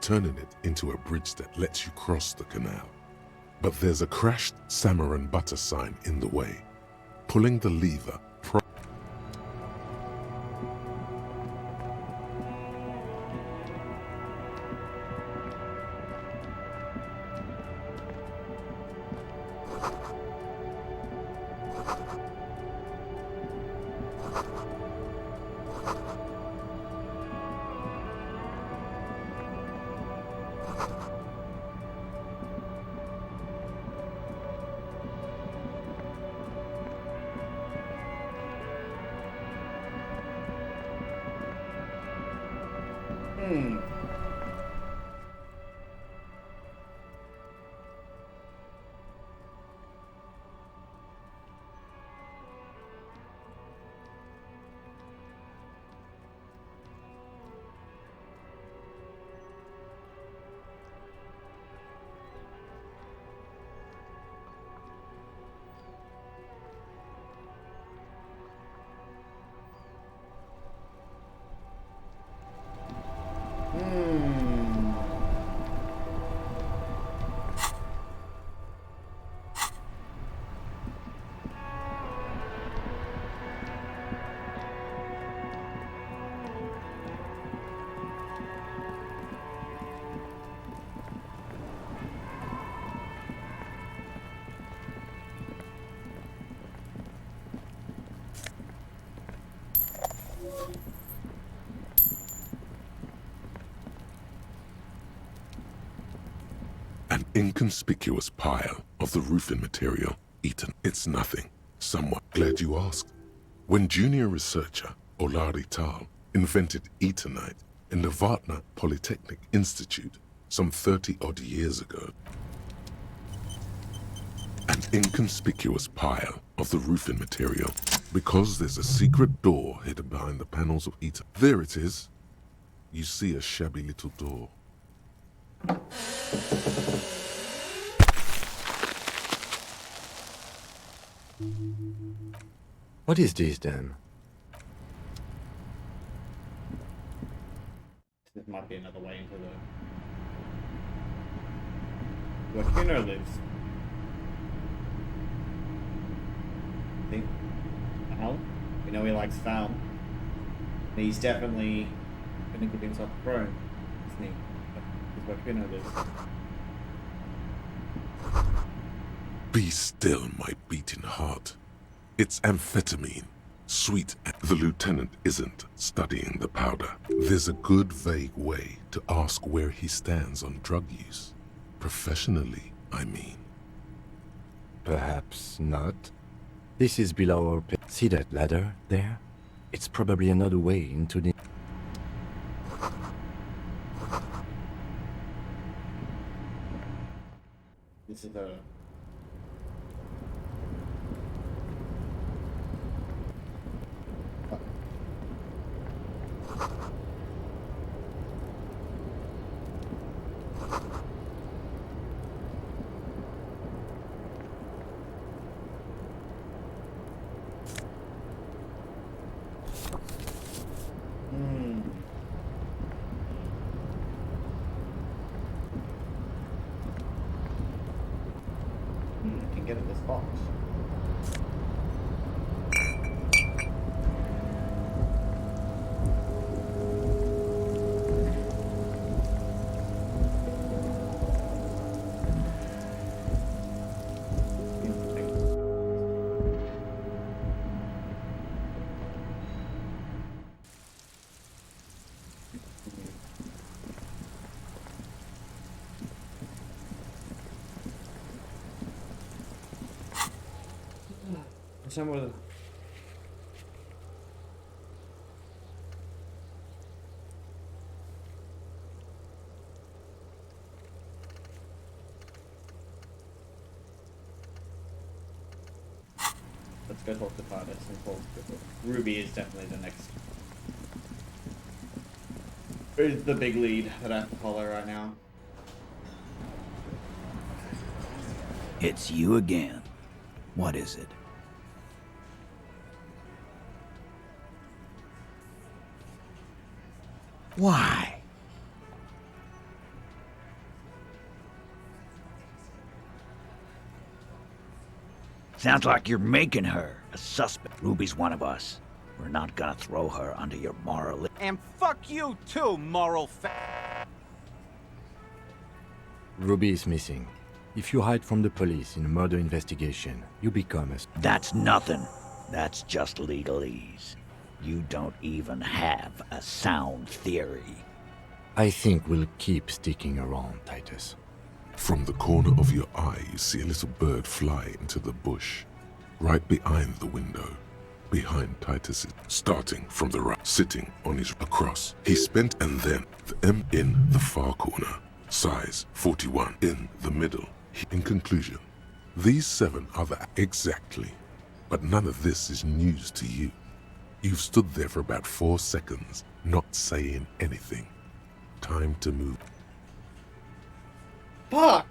turning it into a bridge that lets you cross the canal. But there's a crashed salmon and butter sign in the way. Pulling the lever... An inconspicuous pile of the roofing material eaten. It's nothing. Somewhat glad you asked. When junior researcher Olari Tal invented Eternite in the Vatna Polytechnic Institute some 30-odd years ago, an inconspicuous pile of the roofing material because there's a secret door hidden behind the panels of Eternite. There it is. You see a shabby little door. What is this then? There might be another way into the... where Kuno lives. See? Val? We know he likes Val. And he's definitely gonna give himself a throne, isn't he? That's where Kuno lives. Be still, my beating heart. It's amphetamine. Sweet. The lieutenant isn't studying the powder. There's a good vague way to ask where he stands on drug use. Professionally, I mean. Perhaps not. This is below our pay. See that ladder there? It's probably another way into the... This is a... I can get in this box. Tell me what it- Let's go talk to Titus and talk to Ruby is definitely the next. Who's the big lead that I have to follow right now? It's you again. What is it? Why? Sounds like you're making her a suspect. Ruby's one of us. We're not gonna throw her under your moral... And fuck you too, moral Ruby is missing. If you hide from the police in a murder investigation, you become a... That's nothing. That's just legalese. You don't even have a sound theory. I think we'll keep sticking around, Titus. From the corner of your eye, you see a little bird fly into the bush, right behind the window, behind Titus, starting from the right, sitting on his across. He spent and then the M in the far corner, size 41 in the middle. In conclusion, these 7 are the exactly, but none of this is news to you. You've stood there for about 4 seconds, not saying anything. Time to move. Fuck!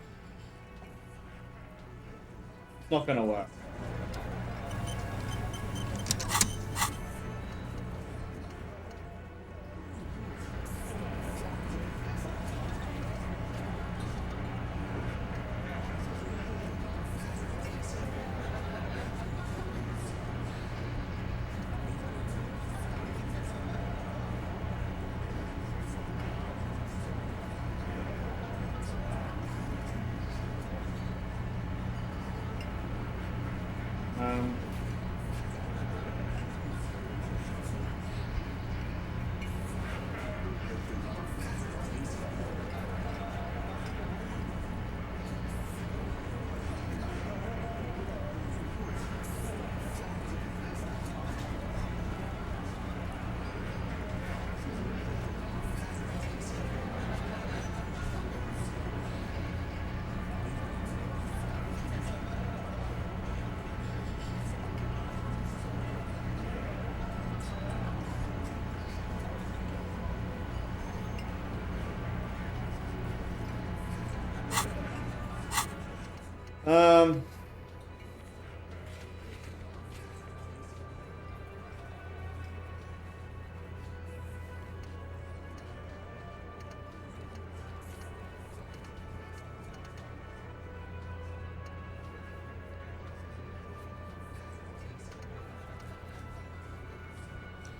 It's not gonna work.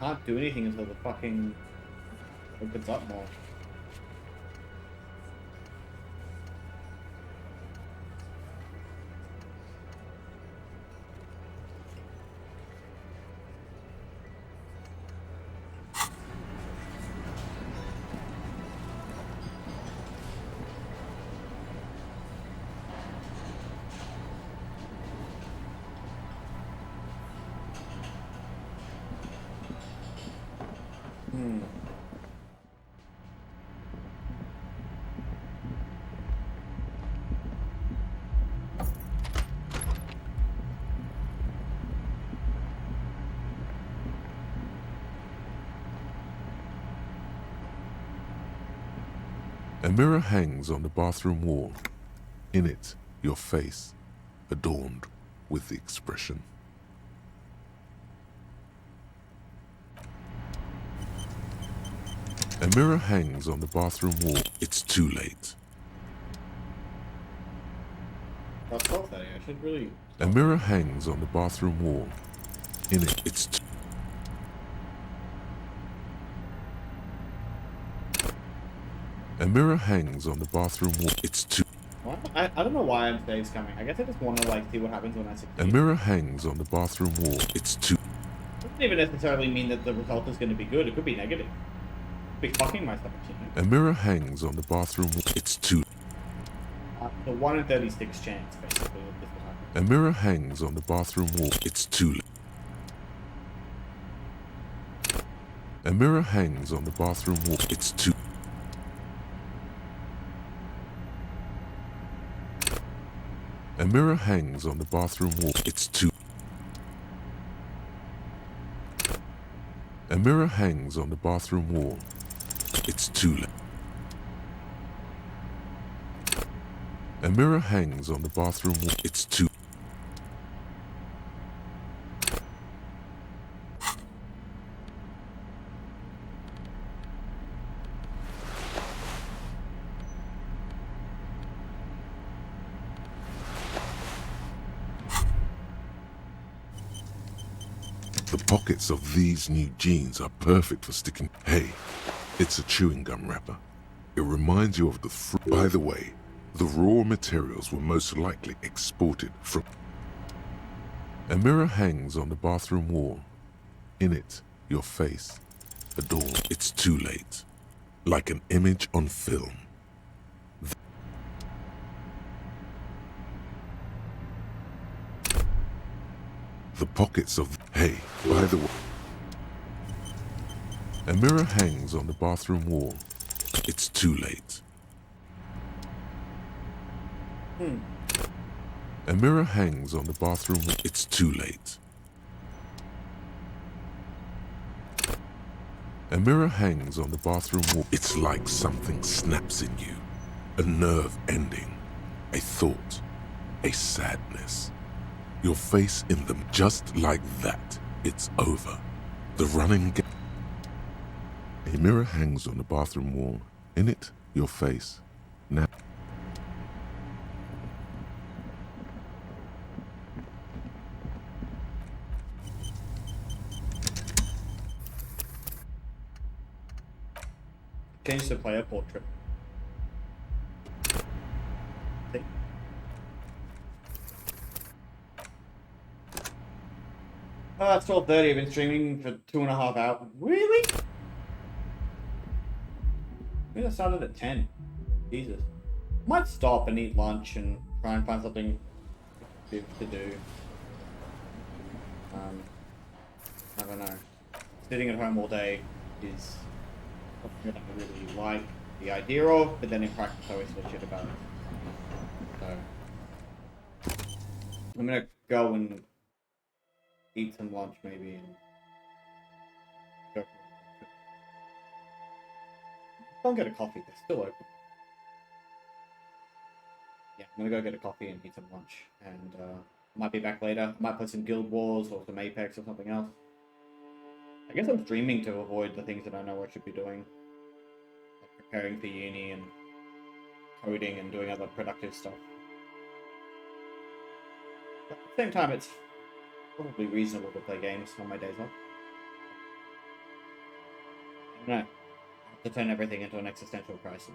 Can't do anything until the fucking opens up more. A mirror hangs on the bathroom wall. In it, your face, adorned with the expression. A mirror hangs on the bathroom wall. It's too late. I thought that I should really. A mirror hangs on the bathroom wall. In it, it's A mirror hangs on the bathroom wall. It's too. I don't know why today's coming. I guess I just want to like see what happens when I succeed. A mirror hangs on the bathroom wall. It's too. It doesn't even necessarily mean that the result is going to be good. It could be negative. Be fucking myself, you know? A mirror hangs on the bathroom wall. It's too. The 1 in 36 chance, basically, of this will happen. A mirror hangs on the bathroom wall. It's too late. A mirror hangs on the bathroom wall. It's too. A mirror hangs on the bathroom wall. It's too. A mirror hangs on the bathroom wall. It's too late. A mirror hangs on the bathroom wall. It's too. The pockets of these new jeans are perfect for sticking. Hey, it's a chewing gum wrapper. It reminds you of the fruit. By the way, the raw materials were most likely exported from. A mirror hangs on the bathroom wall. In it, your face, adorned. It's too late. Like an image on film. The pockets of. Hey, by the way. A mirror hangs on the bathroom wall. It's too late. A mirror hangs on the bathroom wall. It's too late. A mirror hangs on the bathroom wall. It's like something snaps in you. A nerve ending. A thought. A sadness. Your face in them just like that. It's over. The running gag. A mirror hangs on the bathroom wall. In it, your face. Now. Change the player portrait. See? Oh, it's 12:30. I've been streaming for 2.5 hours. Really? Maybe I started at 10. Jesus. Might stop and eat lunch and try and find something to do. I don't know. Sitting at home all day is something that I really like the idea of, but then in practice I always feel shit about it. So I'm gonna go and eat some lunch maybe and go. I'll get a coffee, they're still open. Yeah, I'm gonna go get a coffee and eat some lunch, and might be back later. Might play some Guild Wars or some Apex or something else. I guess I'm streaming to avoid the things that I know I should be doing. Like preparing for uni and coding and doing other productive stuff. But at the same time, it's probably reasonable to play games on my days off. I don't know. I have to turn everything into an existential crisis.